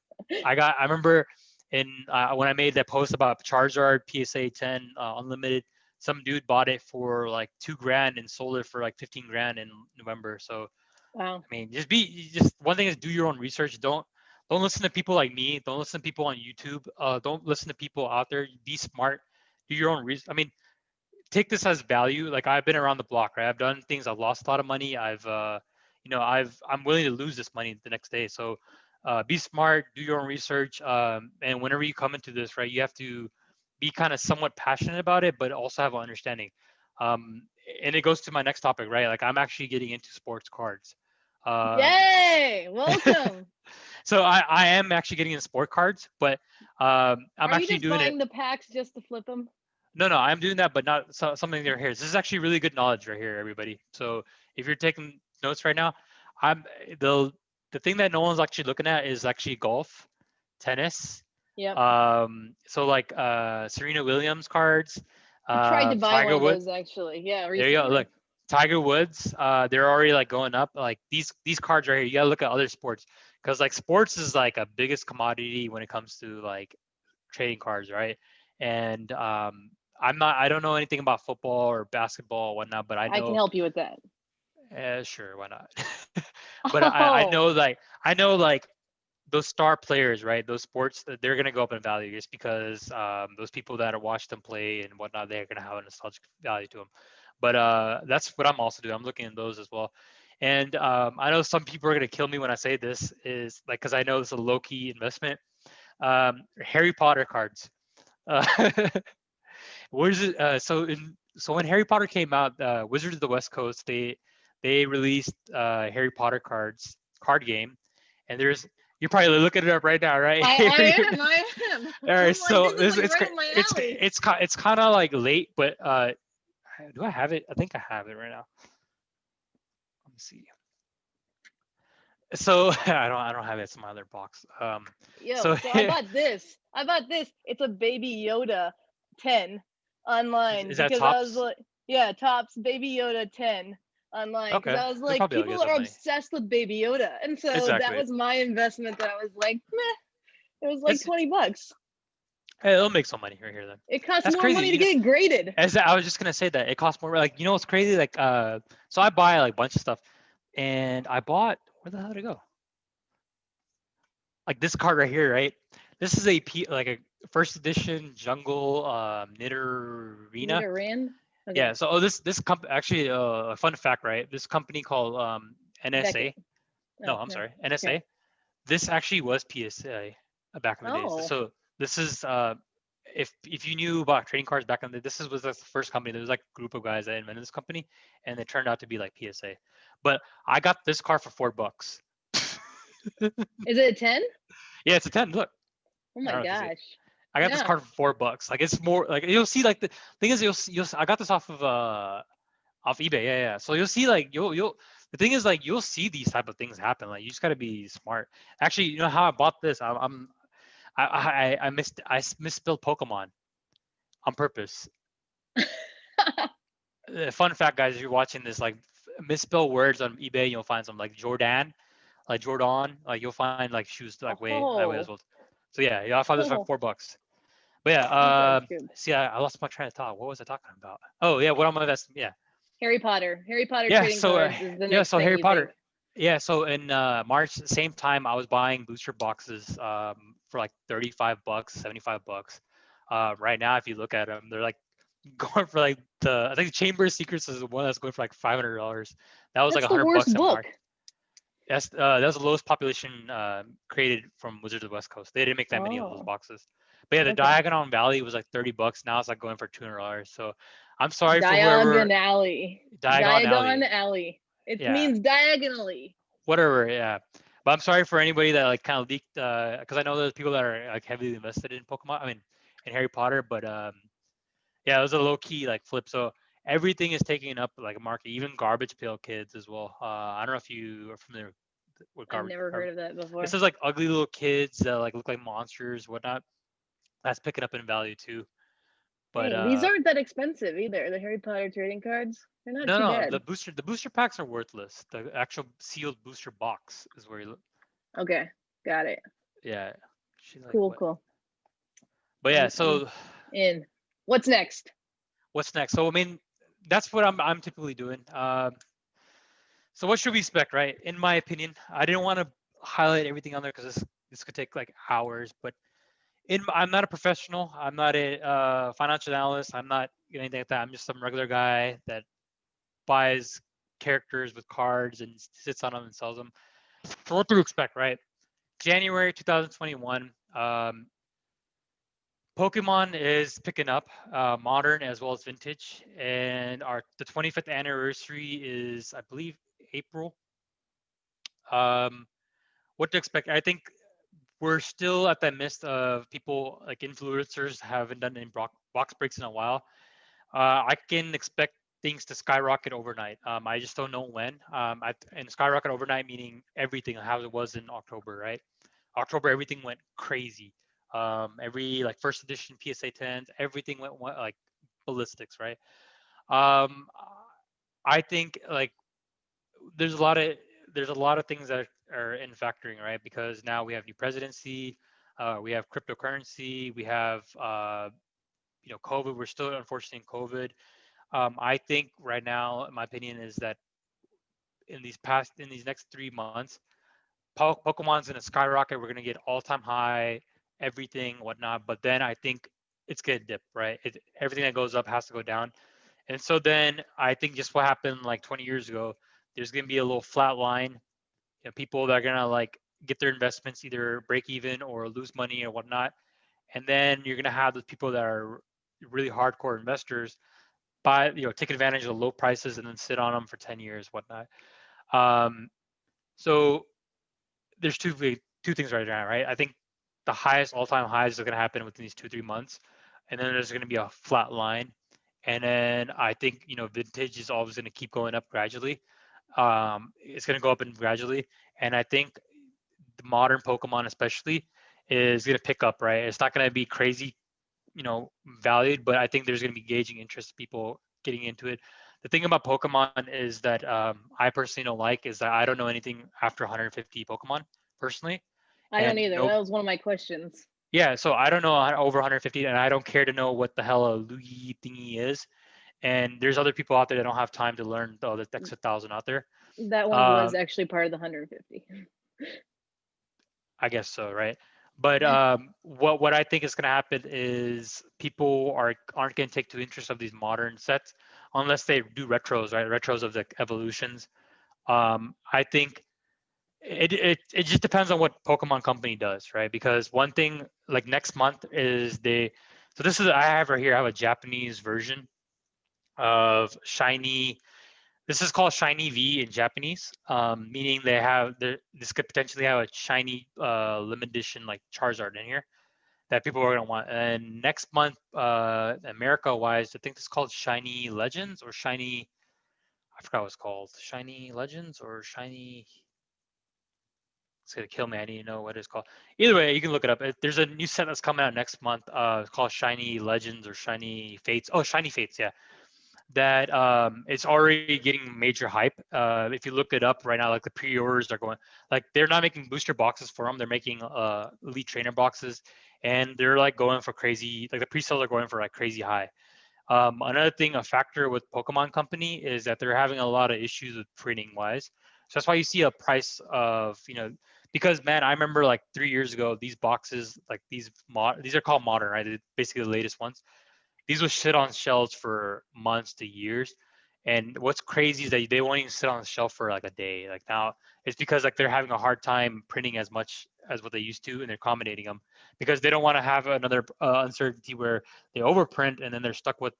I remember when I made that post about Charizard PSA 10 Unlimited some dude bought it for like $2,000 and sold it for like 15 grand in November. So Wow. I mean, just one thing is do your own research. Don't listen to people like me. Don't listen to people on YouTube. Don't listen to people out there. Be smart. Do your own research. I mean, take this as value. Like I've been around the block, right? I've done things. I've lost a lot of money. I'm willing to lose this money the next day. So be smart. Do your own research. And whenever you come into this, right, you have to be kind of somewhat passionate about it, but also have an understanding. Um, and it goes to my next topic, right? Like I'm actually getting into sports cards. Um, Yay! Welcome. so I am actually getting into sport cards, but I'm Are you actually just doing it. buying the packs just to flip them? No, I'm doing that, but not something there here. This is actually really good knowledge right here, everybody. So if you're taking notes right now, I'm the thing that no one's actually looking at is actually golf, tennis. Yep. So like Serena Williams cards, I tried to buy one Tiger of Woods. those actually. Yeah, There you go. recently. Look, Tiger Woods. They're already like going up. Like these cards right here. You gotta look at other sports because like sports is like a biggest commodity when it comes to like trading cards, right? And I don't know anything about football or basketball or whatnot, but I I can know, help you with that. sure, why not? But I know like those star players, right? Those sports, they're gonna go up in value just because those people that are watch them play and whatnot, they're gonna have a nostalgic value to them. But that's what I'm also doing. I'm looking at those as well. And I know some people are gonna kill me when I say this, is like because I know it's a low key investment. Harry Potter cards. Uh, Where's it? So when Harry Potter came out, Wizards of the West Coast, they released Harry Potter card game, and there's you're probably looking it up right now, right? I am. All I'm right, like, so this is like it's right up my alley. it's kind of like late, but do I have it? I think I have it right now. Let me see. So I don't have it. It's in my other box. Yo, So so I bought this. It's a Baby Yoda 10 online is that because I was tops? like, yeah, tops Baby Yoda 10 online because Okay, I was they like, probably will get people some are money. obsessed with Baby Yoda, and so that Exactly. was my investment. That I was like, meh. It was like It's $20. Hey, it'll make some money right here then. It costs That's more crazy. money to get it graded. I was just gonna say that it costs more. Like what's crazy? Like so I buy like a bunch of stuff, and I bought where the hell did it go? Like this card right here, right? This is like a first edition jungle Nidorina. Nidoran? Yeah. Okay. So this company actually a fun fact, right? This company called Beckett. NSA. No, Oh, I'm no. sorry, Okay. NSA. This actually was PSA back in the days. Oh. So this is if you knew about trading cards back in the this was the first company. There was like a group of guys that invented this company, and it turned out to be like PSA. But I got this card for $4. Is it a 10? Yeah, it's a 10. Look, Oh I my don't know if you see it. gosh. I got this No. card for $4. Like it's more like you'll see like the thing is I got this off of off eBay. Yeah. So you'll see like you'll the thing is like you'll see these type of things happen. Like you just gotta be smart. Actually, you know how I bought this? I misspelled Pokemon on purpose. Fun fact, guys, if you're watching this, like misspell words on eBay, you'll find some like Jordan, like you'll find like shoes like way as Oh. well. So yeah, I found this for like Oh. $4. But yeah, That's good. see, I lost my train of thought. What was I talking about? Oh yeah, what am I investing? Yeah, Harry Potter. Harry Potter yeah. trading So cards is the yeah, next so thing Harry you think. Potter. Yeah, so in March, same time, I was buying booster boxes for like $35, $75. Right now, if you look at them, they're like going for like I think Chamber of Secrets is the one that's going for like $500. That was like That's a the hundred worst bucks in book. March. That was the lowest population created from Wizards of the West Coast. They didn't make that many of those Oh. boxes. But yeah, the Okay. Diagon Valley was like $30. Now it's like going for $200. So I'm sorry for Diagon whoever Alley. Diagon Diagon Alley. Alley. It Yeah, means diagonally. whatever. Yeah, but I'm sorry for anybody that like kind of leaked because I know there's people that are like heavily invested in Pokemon. I mean, in Harry Potter, but yeah, it was a low key like flip. So everything is taking up like a market, even Garbage Pail Kids as well. I don't know if you are familiar with I've never heard of that this before. is like ugly little kids that like look like monsters, whatnot. That's picking up in value too. But Dang, these aren't that expensive either. The Harry Potter trading cards. They're not too no, bad. the booster packs are worthless. The actual sealed booster box is where you look. Okay. Got it. Yeah, she's like Cool, what? cool. But yeah, I'm so in. What's next? what's next? So I mean, that's what I'm typically doing. So what should we expect, right? In my opinion, I didn't want to highlight everything on there because this could take like hours. But I'm not a professional. I'm not a financial analyst. I'm not anything like that. I'm just some regular guy that buys characters with cards and sits on them and sells them. So what to expect, right? January 2021. Pokemon is picking up, modern as well as vintage, and the 25th anniversary is, I believe, April. Um, what to expect? I think we're still at that midst of people like influencers haven't done any box breaks in a while. I can expect things to skyrocket overnight. I just don't know when. And skyrocket overnight meaning everything how it was in October, right? October, everything went crazy. Every like first edition PSA 10s, everything went like ballistics, right? Um, I think like there's a lot of there's a lot of things that are in factoring, right? Because now we have new presidency, we have cryptocurrency, we have COVID. We're still unfortunately in COVID. I think right now, in my opinion, is that in these next 3 months, Pokemon's gonna skyrocket. We're gonna get all-time high, everything, whatnot. But then I think it's gonna dip, right? Everything that goes up has to go down. And so then I think just what happened like 20 years ago, there's gonna be a little flat line. People that are gonna like get their investments either break even or lose money or whatnot. And then you're gonna have those people that are really hardcore investors take advantage of the low prices and then sit on them for 10 years, whatnot. Um, so there's two things right now, right? I think the highest all-time highs are going to happen within these 2-3 months, and then there's going to be a flat line, and then I think vintage is always going to keep going up gradually. It's going to go up and gradually, and I think the modern Pokemon especially is going to pick up, right? It's not going to be crazy, valued, but I think there's going to be gauging interest, people getting into it. The thing about Pokemon is that I personally don't like is that I don't know anything after 150 Pokemon personally, I don't and either. no, That was one of my questions. yeah, so I don't know over 150, and I don't care to know what the hell a Luigi thingy is. And there's other people out there that don't have time to learn the extra thousand out there. That one was Um, actually part of the 150. I guess so, right? But what I think is going to happen is people aren't going to take too interest of these modern sets unless they do retros, right? Retros of the evolutions. I think it just depends on what Pokemon Company does, right? Because one thing like next month is so this is I have right here. I have a Japanese version of Shiny. This is called Shiny V in Japanese, meaning this could potentially have a shiny limited edition like Charizard in here that people are gonna want. And next month, America wise, I think it's called Shiny Legends or Shiny. I forgot what it's called. Shiny Legends or Shiny. It's gonna kill me. I need to know what it's called. Either way, you can look it up. There's a new set that's coming out next month. It's called Shiny Legends or Shiny Fates. Oh, Shiny Fates, yeah. That it's already getting major hype. If you look it up right now, like the pre-orders are going, like they're not making booster boxes for them. They're making elite trainer boxes, and they're like going for crazy. Like the pre-sales are going for like crazy high. Another thing, a factor with Pokemon Company is that they're having a lot of issues with printing wise. So that's why you see a price of, because man, I remember like 3 years ago, these boxes, like these are called modern, right? They're basically the latest ones. These will sit on shelves for months to years. And what's crazy is that they won't even sit on the shelf for like a day. Like now, it's because like they're having a hard time printing as much as what they used to, and they're accommodating them because they don't want to have another uncertainty where they overprint and then they're stuck with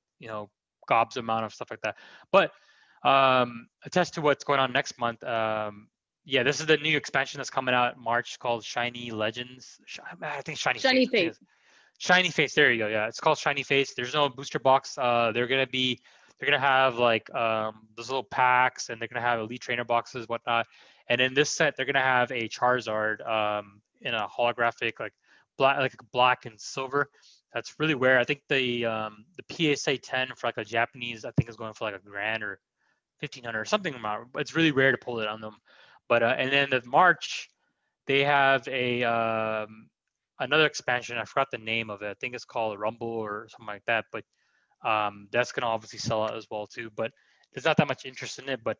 gobs amount of stuff like that. But attest to what's going on next month. Yeah, this is the new expansion that's coming out in March called Shiny Legends. I think Shiny Shiny Fates. I think Fate. it's Shiny Face. There you go. Yeah, it's called Shiny Face. There's no booster box. They're gonna have like those little packs, and they're gonna have elite trainer boxes, whatnot. And in this set, they're gonna have a Charizard in a holographic like black and silver. That's really rare. I think the PSA 10 for like a Japanese, I think is going for like a grand or 1,500 or something amount. It's really rare to pull it on them. But and then the March, they have a another expansion. I forgot the name of it. I think it's called Rumble or something like that. But That's gonna obviously sell out as well too. But there's not that much interest in it. But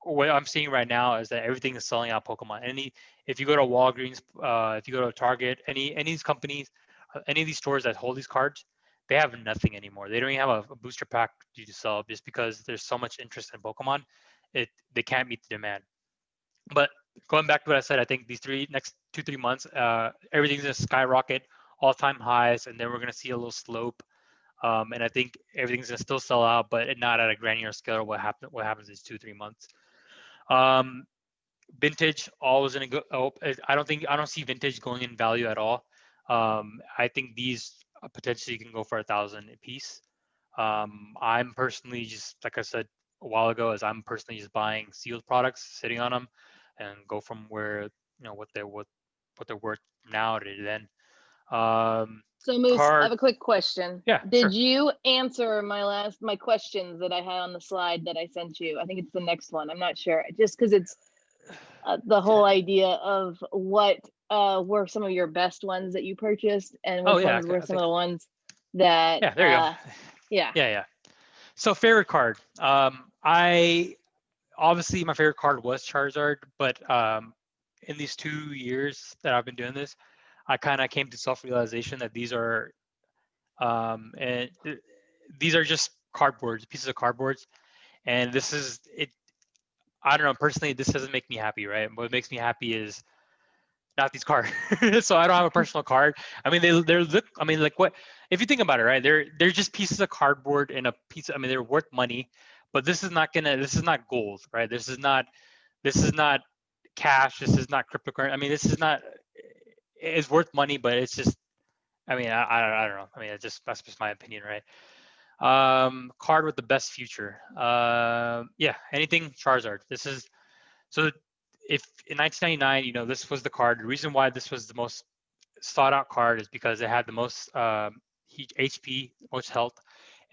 what I'm seeing right now is that everything is selling out Pokemon. If you go to Walgreens, if you go to Target, any of these companies, any of these stores that hold these cards, they have nothing anymore. They don't even have a booster pack to sell just because there's so much interest in Pokemon. They can't meet the demand. But going back to what I said, I think these next 2-3 months, everything's gonna skyrocket all-time highs, and then we're gonna see a little slope. And I think everything's gonna still sell out, but not at a granular scale. What happens is 2-3 months. Um, Vintage always gonna go. Oh, I don't see vintage going in value at all. I think these potentially can go for 1,000 a piece. I'm personally just like I said a while ago, as I'm personally just buying sealed products, sitting on them, and go from where what they're worth now to then. So Moose, I have Card, a quick question. yeah, Did sure. you answer my questions that I had on the slide that I sent you? I think it's the next one. I'm not sure. Just because it's the whole idea of what were some of your best ones that you purchased, and Oh which yeah, ones were I some think of the ones that yeah. There you go. yeah. Yeah. So favorite card. I obviously my favorite card was Charizard, but in these 2 years that I've been doing this, I kind of came to self-realization that and these are just cardboards, pieces of cardboards, and this is it. I don't know. Personally, this doesn't make me happy, right? What makes me happy is not these cards. So I don't have a personal card. I mean, they're look. I mean, like what? If you think about it, right? They're just pieces of cardboard and a piece. I mean, they're worth money, but this is not gonna. This is not gold, right? This is not. This is not cash. This is not cryptocurrency. I mean, this is not. It's worth money, but it's just. I mean, I don't know. I mean, that's just my opinion, right? Card with the best future. Yeah, anything Charizard. This is so. If in 1999, this was the card. The reason why this was the most sought out card is because it had the most HP, most health,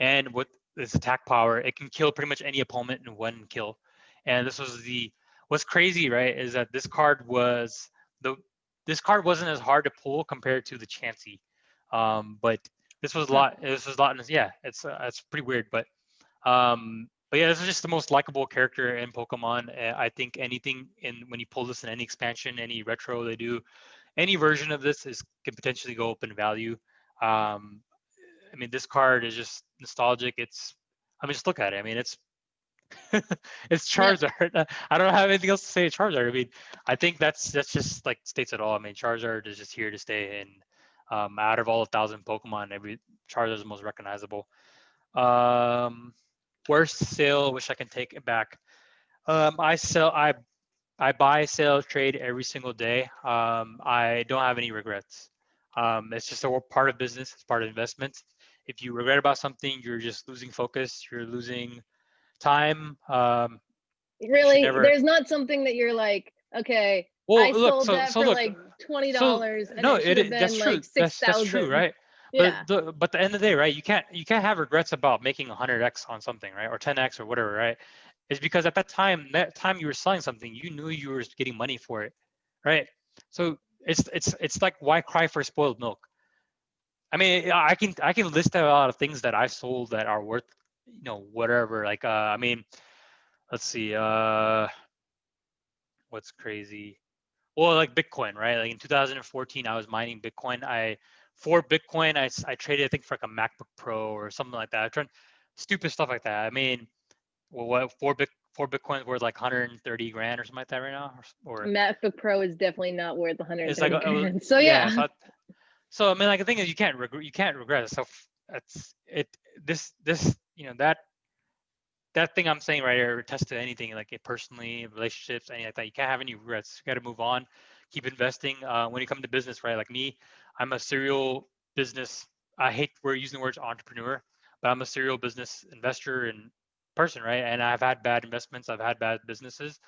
and with its attack power, it can kill pretty much any opponent in one kill. And this was what's crazy, right? Is that the this card wasn't as hard to pull compared to the Chansey, but this was a Huh. lot. This was a lot. Yeah, it's pretty weird, but yeah, this is just the most likable character in Pokemon. I think anything when you pull this in any expansion, any retro they do, any version of this can potentially go up in value. Um, I mean, this card is just nostalgic. I mean, just look at it. I mean, it's it's Yeah. Charizard. I don't have anything else to say. Charizard. I mean, I think that's just like states it all. I mean, Charizard is just here to stay, and out of all 1,000 Pokemon, Charizard is the most recognizable. Um, Worst sale. Wish I can take it back. I buy, sell, trade every single day. I don't have any regrets. It's just a part of business. It's part of investments. If you regret about something, you're just losing focus. You're losing time. You should Really, never. there's not something that you're like, okay, Well, I look. sold So that so for look. like twenty So dollars and no, it should have that's been true. like six That's true, thousand. right? Yeah. But the end of the day, right? You can't have regrets about making 100x on something, right? Or 10x or whatever, right? It's because at that time you were selling something, you knew you were getting money for it, right? So it's like, why cry for spoiled milk? I mean, I can list out a lot of things that I sold that are worth, whatever. Like, I mean, let's see, what's crazy? Well, like Bitcoin, right? Like in 2014, I was mining Bitcoin. For Bitcoin, I traded, I think, for like a MacBook Pro or something like that. I tried stupid stuff like that. I mean, well, what four Bitcoins worth like 130 grand or something like that right now, or MacBook Pro is definitely not worth it's like 130 grand. So yeah. yeah. So I mean, like the thing is, you can't regret it. So that's it. This that thing I'm saying right here attests to anything, like it personally, relationships, anything like that. You can't have any regrets. You got to move on, keep investing. When you come to business, right? Like me, I'm a serial business. I hate we're using the words entrepreneur, but I'm a serial business investor and person, right? And I've had bad investments. I've had bad businesses.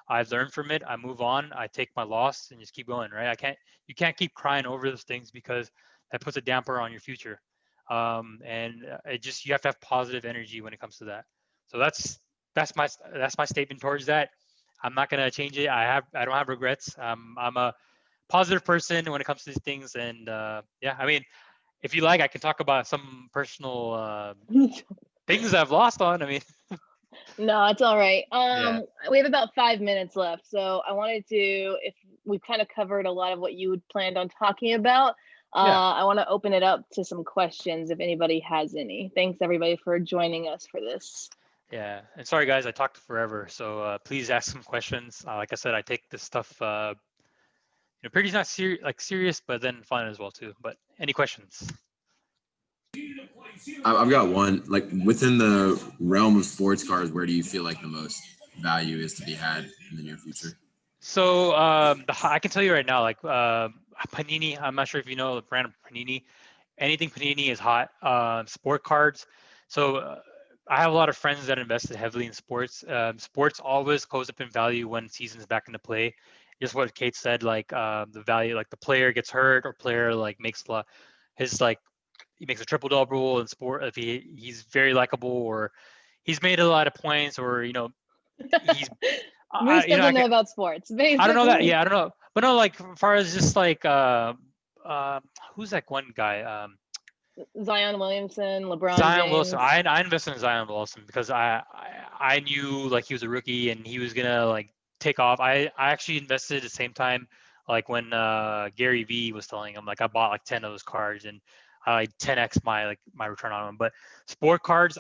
I've learned from it. I move on. I take my loss and just keep going, right? You can't keep crying over those things because that puts a damper on your future. And you have to have positive energy when it comes to that. So that's my statement towards that. I'm not gonna change it. I don't have regrets. I'm a positive person when it comes to these things, and yeah, I mean, if you like, I can talk about some personal things I've lost on. I mean, No, it's all right. yeah, We have about 5 minutes left, so I wanted to, if we've kind of covered a lot of what you had planned on talking about, yeah, I want to open it up to some questions if anybody has any. Thanks everybody for joining us for this. yeah. And sorry guys, I talked forever, so please ask some questions. Like I said, I take this stuff, pretty not serious, but then fun as well too. But any questions? I've got one. Like within the realm of sports cars, where do you feel like the most value is to be had in the near future? So I can tell you right now, like Panini. I'm not sure if you know the brand of Panini. Anything Panini is hot. Sport cards. So I have a lot of friends that invested heavily in sports. Sports always goes up in value when season's back into play. Just what Kate said, like the value, like the player gets hurt or player like makes his like he makes a triple double in sport if he's very likable or he's made a lot of points or he's Moose I doesn't know can, about sports, I don't know that. basically. Yeah, I don't know. But no, like as far as just like who's that one guy? Zion Williamson, LeBron Zion Wilson. James. I invested in Zion Wilson because I knew like he was a rookie and he was gonna like take off. I actually invested at the same time like when Gary V was telling him like I bought like 10 of those cards and I like 10x my return on them. But sport cards,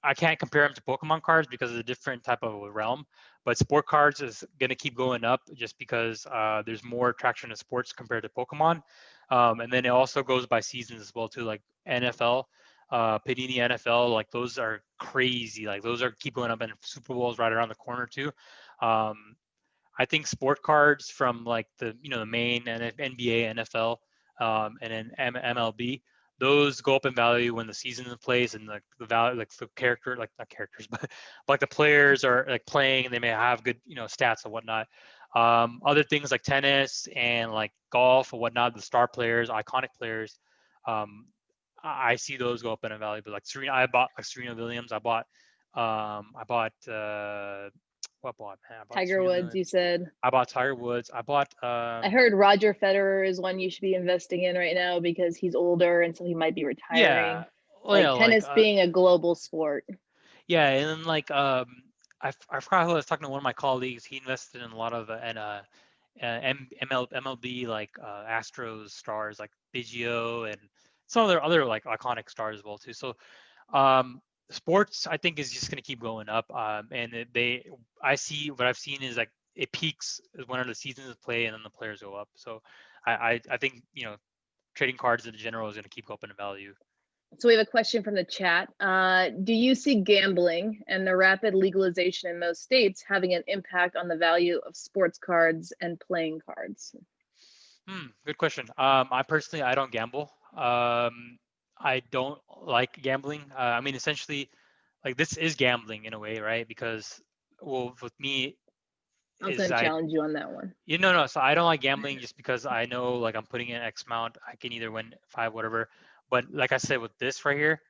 I can't compare them to Pokemon cards because it's a different type of a realm. But sport cards is going to keep going up just because there's more traction in sports compared to Pokemon. And then it also goes by seasons as well too, like NFL, Panini NFL, like those are crazy. Like those are keep going up, and Super Bowl's right around the corner too. Um, I think sport cards from like the main NBA, NFL, and then MLB, those go up in value when the season plays and like the value, like the character, like not characters, but like the players are like playing and they may have good stats and whatnot. Other things like tennis and like golf or whatnot, the star players, iconic players, um, I see those go up in value. But like Serena, I bought like Serena Williams. I bought what bought man? I bought Tiger Serena Woods, you Williams. said. I bought Tiger Woods. I bought I heard Roger Federer is one you should be investing in right now because he's older and so he might be yeah, retiring. well, yeah, Like like tennis being a global sport. yeah, and then like I forgot who I was talking to one of my colleagues. He invested in a lot of MLB like Astros stars like Biggio and some other like iconic stars as well too. So um, sports I think is just going to keep going up. And I see what I've seen is like it peaks when the seasons play and then the players go up. So I think trading cards in general is going to keep up in value. So we have a question from the chat. Do you see gambling and the rapid legalization in most states having an impact on the value of sports cards and playing cards? Good question. I personally, I don't gamble. I don't like gambling. I mean, essentially, like this is gambling in a way, right? Because, well, with me, I was going is to challenge you on that one. no. So I don't like gambling just because I know like I'm putting in X amount, I can either win 5, whatever. But like I said, with this right here,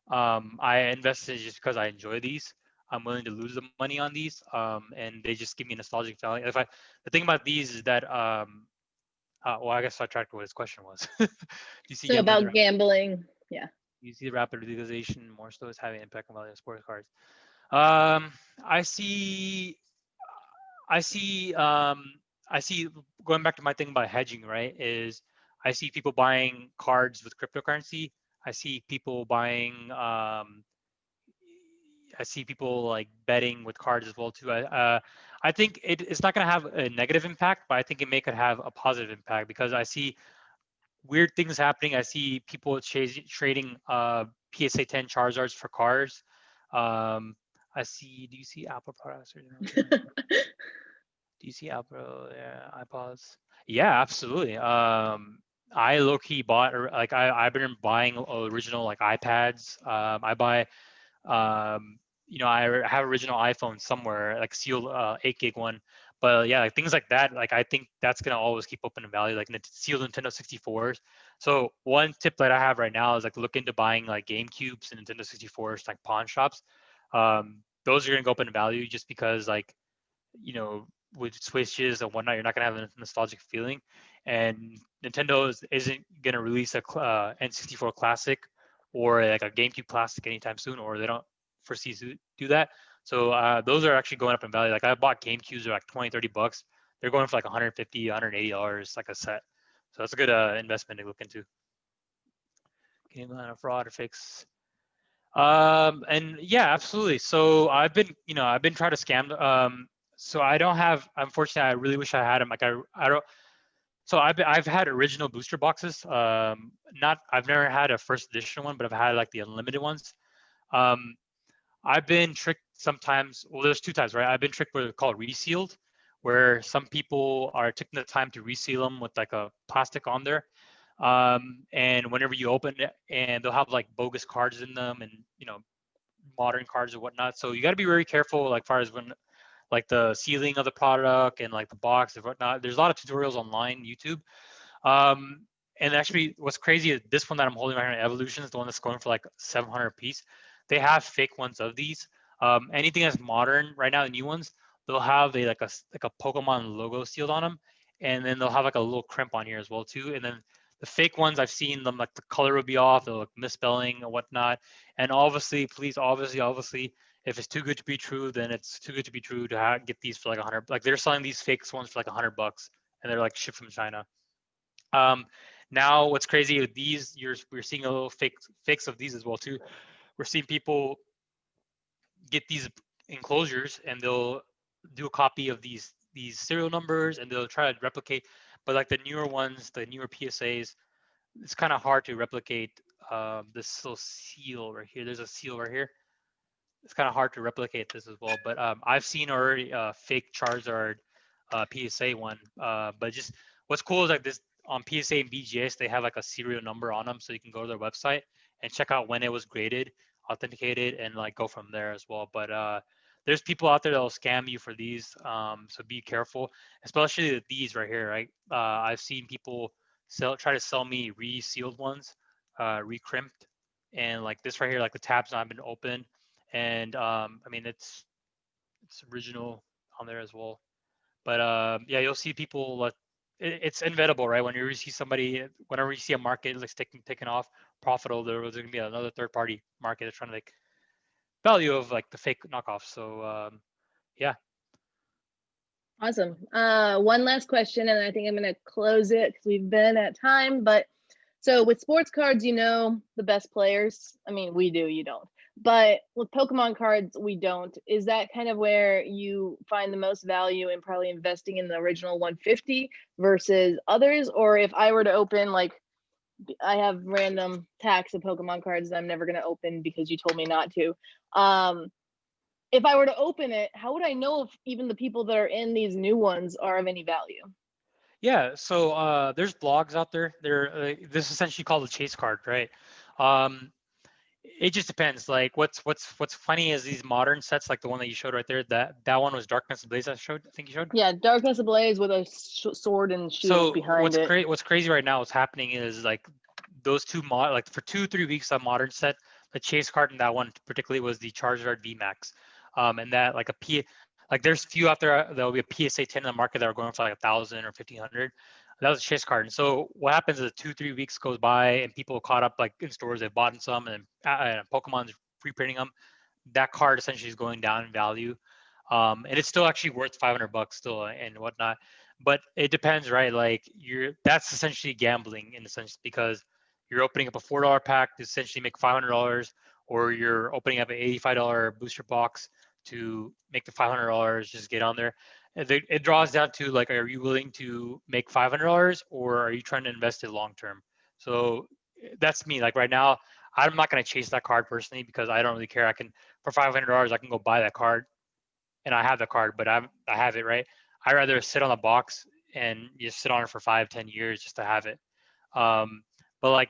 I invested just because I enjoy these. I'm willing to lose the money on these, and they just give me nostalgic value. The thing about these is that well, I guess I tracked what his question was. Do you see So gambling? about gambling, yeah. You see the rapid legalization more so as having impact on value of sports cards. I see. I see. I see. Going back to my thing about hedging, right? Is I see people buying cards with cryptocurrency. I see people buying. I see people like betting with cards as well too. I think it's not going to have a negative impact, but I think it may could have a positive impact because I see weird things happening. I see people trading PSA 10 Charizards for cars. I see. Do you see Apple products? Do you see Apple? Yeah, iPods. Yeah, absolutely. I low key bought like I've been buying original like iPads. I buy I have original iPhone somewhere, like sealed 8 gig one. But yeah, like things like that, like I think that's gonna always keep up in value, like sealed Nintendo 64s. So one tip that I have right now is like look into buying like GameCubes and Nintendo 64s, like pawn shops. Those are gonna go up in value just because like with switches and whatnot, you're not gonna have a nostalgic feeling. And Nintendo isn't gonna release a N64 classic or like a GameCube classic anytime soon, or they don't foresee to do that. So those are actually going up in value. Like I bought GameCubes are like 20, $30. They're going for like 150, $180 like a set. So that's a good investment to look into. Game fraud or fix. And yeah, absolutely. So I've been trying to scam. So I don't have. Unfortunately, I really wish I had them. Like I don't. So I've had original booster boxes. Not I've never had a first edition one, but I've had like the unlimited ones. Um, I've been tricked sometimes. Well, there's two types, right? I've been tricked where they're called resealed, where some people are taking the time to reseal them with like a plastic on there. And whenever you open it, and they'll have like bogus cards in them, and modern cards or whatnot. So you got to be very careful, like far as when like the sealing of the product and like the box and whatnot. There's a lot of tutorials online, YouTube. Um, and actually, what's crazy is this one that I'm holding right now, Evolution, is the one that's going for like 700 a piece. They have fake ones of these. Anything that's modern right now, the new ones, they'll have a Pokemon logo sealed on them, and then they'll have like a little crimp on here as well too. And then the fake ones, I've seen them like the color will be off, they'll look misspelling or whatnot. And obviously, please, obviously, if it's too good to be true, then it's too good to be true to get these for like 100. Like they're selling these fake ones for like $100, and they're like shipped from China. Um, Now, what's crazy with these, we're seeing a little fakes of these as well too. We're seeing people get these enclosures and they'll do a copy of these serial numbers and they'll try to replicate. But like the newer ones, the newer PSAs, it's kind of hard to replicate this little seal right here. There's a seal right here. It's kind of hard to replicate this as well. But I've seen already fake Charizard PSA one. But just what's cool is like this on PSA and BGS, they have like a serial number on them, so you can go to their website and check out when it was graded, authenticated, and like go from there as well. But there's people out there that will scam you for these, so be careful, especially these right here. Right, I've seen people try to sell me re-sealed ones, re-crimped, and like this right here, like the tab's not been open, and I mean it's original on there as well. But yeah, you'll see people like it's inevitable, right? Whenever you see whenever you see a market like taking off profitable, there's going to be another third party market that's trying to like value of like the fake knockoffs. So yeah. Awesome. One last question, and I think I'm going to close it because we've been at time. But so with sports cards, the best players. I mean, we do, you don't. But with Pokemon cards, we don't. Is that kind of where you find the most value in probably investing in the original 150 versus others? Or if I were to open, like, I have random packs of Pokemon cards that I'm never going to open because you told me not to. If I were to open it, how would I know if even the people that are in these new ones are of any value? Yeah, so there's blogs out there. This is essentially called a chase card, right? Um, it just depends. Like what's funny is these modern sets, like the one that you showed right there. That one was Darkness Ablaze. I think you showed. Yeah, Darkness Ablaze with a sword and shield behind it. What's crazy right now? What's happening is like those like for 2-3 weeks on modern set, the chase card in that one particularly was the Charizard VMAX, and that like there's few out there that will be a PSA 10 in the market that are going for like 1,000 or 1,500. That was a chase card. And so what happens is 2-3 weeks goes by and people caught up like in stores, they've bought some and Pokemon's reprinting them. That card essentially is going down in value. And it's still actually worth $500 still and whatnot. But it depends, right? Like that's essentially gambling in a sense because you're opening up a $4 pack to essentially make $500, or you're opening up an $85 booster box to make the $500 just get on there. It draws down to like, are you willing to make $500 or are you trying to invest it long term? So that's me. Like right now, I'm not going to chase that card personally because I don't really care. For $500, I can go buy that card and I have the card, but I have it, right? I'd rather sit on the box and just sit on it for 5-10 years just to have it. But like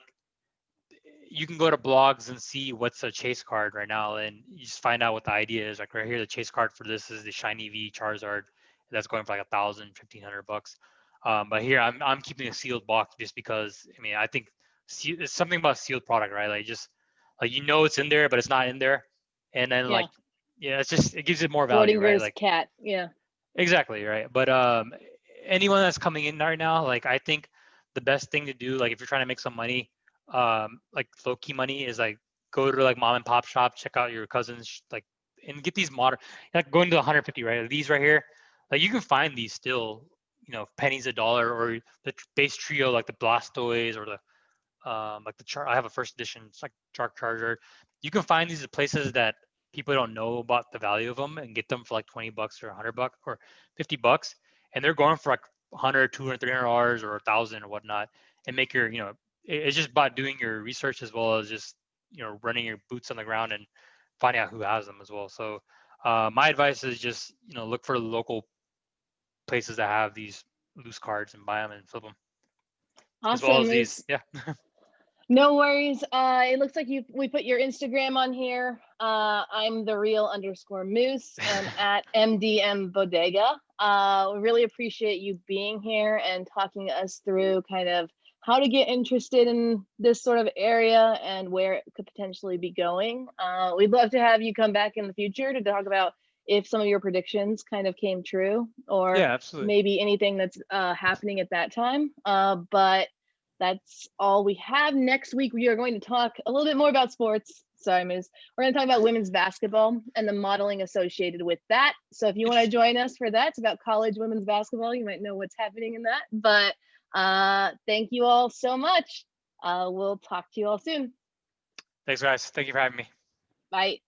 you can go to blogs and see what's a chase card right now, and you just find out what the idea is. Like right here, the chase card for this is the shiny V Charizard that's going for like 1,000, $1,500. But here I'm keeping a sealed box just because I mean I think it's something about sealed product, right? Like just like it's in there, but it's not in there, and then like yeah, it gives it more value, right? Schrodinger's Like cat, yeah. Exactly, right. But anyone that's coming in right now, like I think the best thing to do, like if you're trying to make some money, like low key money, is like go to like mom and pop shop, check out your cousins, like and get these modern, like going to 150, right? These right here, like you can find these still, pennies a dollar, or the base trio like the Blastoise or the like I have a first edition, it's like Dark Charizard. You can find these at places that people don't know about the value of them and get them for like 20 bucks or 100 bucks or 50 bucks, and they're going for like 100, 200, $300 or 1,000 or whatnot, and make your, it's just about doing your research as well as just running your boots on the ground and finding out who has them as well. So my advice is just look for local places that have these loose cards and buy them and flip them, as well Awesome, as these. Moose. Yeah. No worries. It looks like we put your Instagram on here. I'm the real_moose and at MDM Bodega. We really appreciate you being here and talking us through kind of how to get interested in this sort of area and where it could potentially be going. We'd love to have you come back in the future to talk about if some of your predictions kind of came true, or Yeah, absolutely. maybe anything that's happening at that time. But that's all we have. Next week, we are going to talk a little bit more about sports. Sorry, Moose. We're going to talk about women's basketball and the modeling associated with that. So if you want to join us for that, it's about college women's basketball. You might know what's happening in that. But thank you all so much. We'll talk to you all soon. Thanks, guys. Thank you for having me. Bye.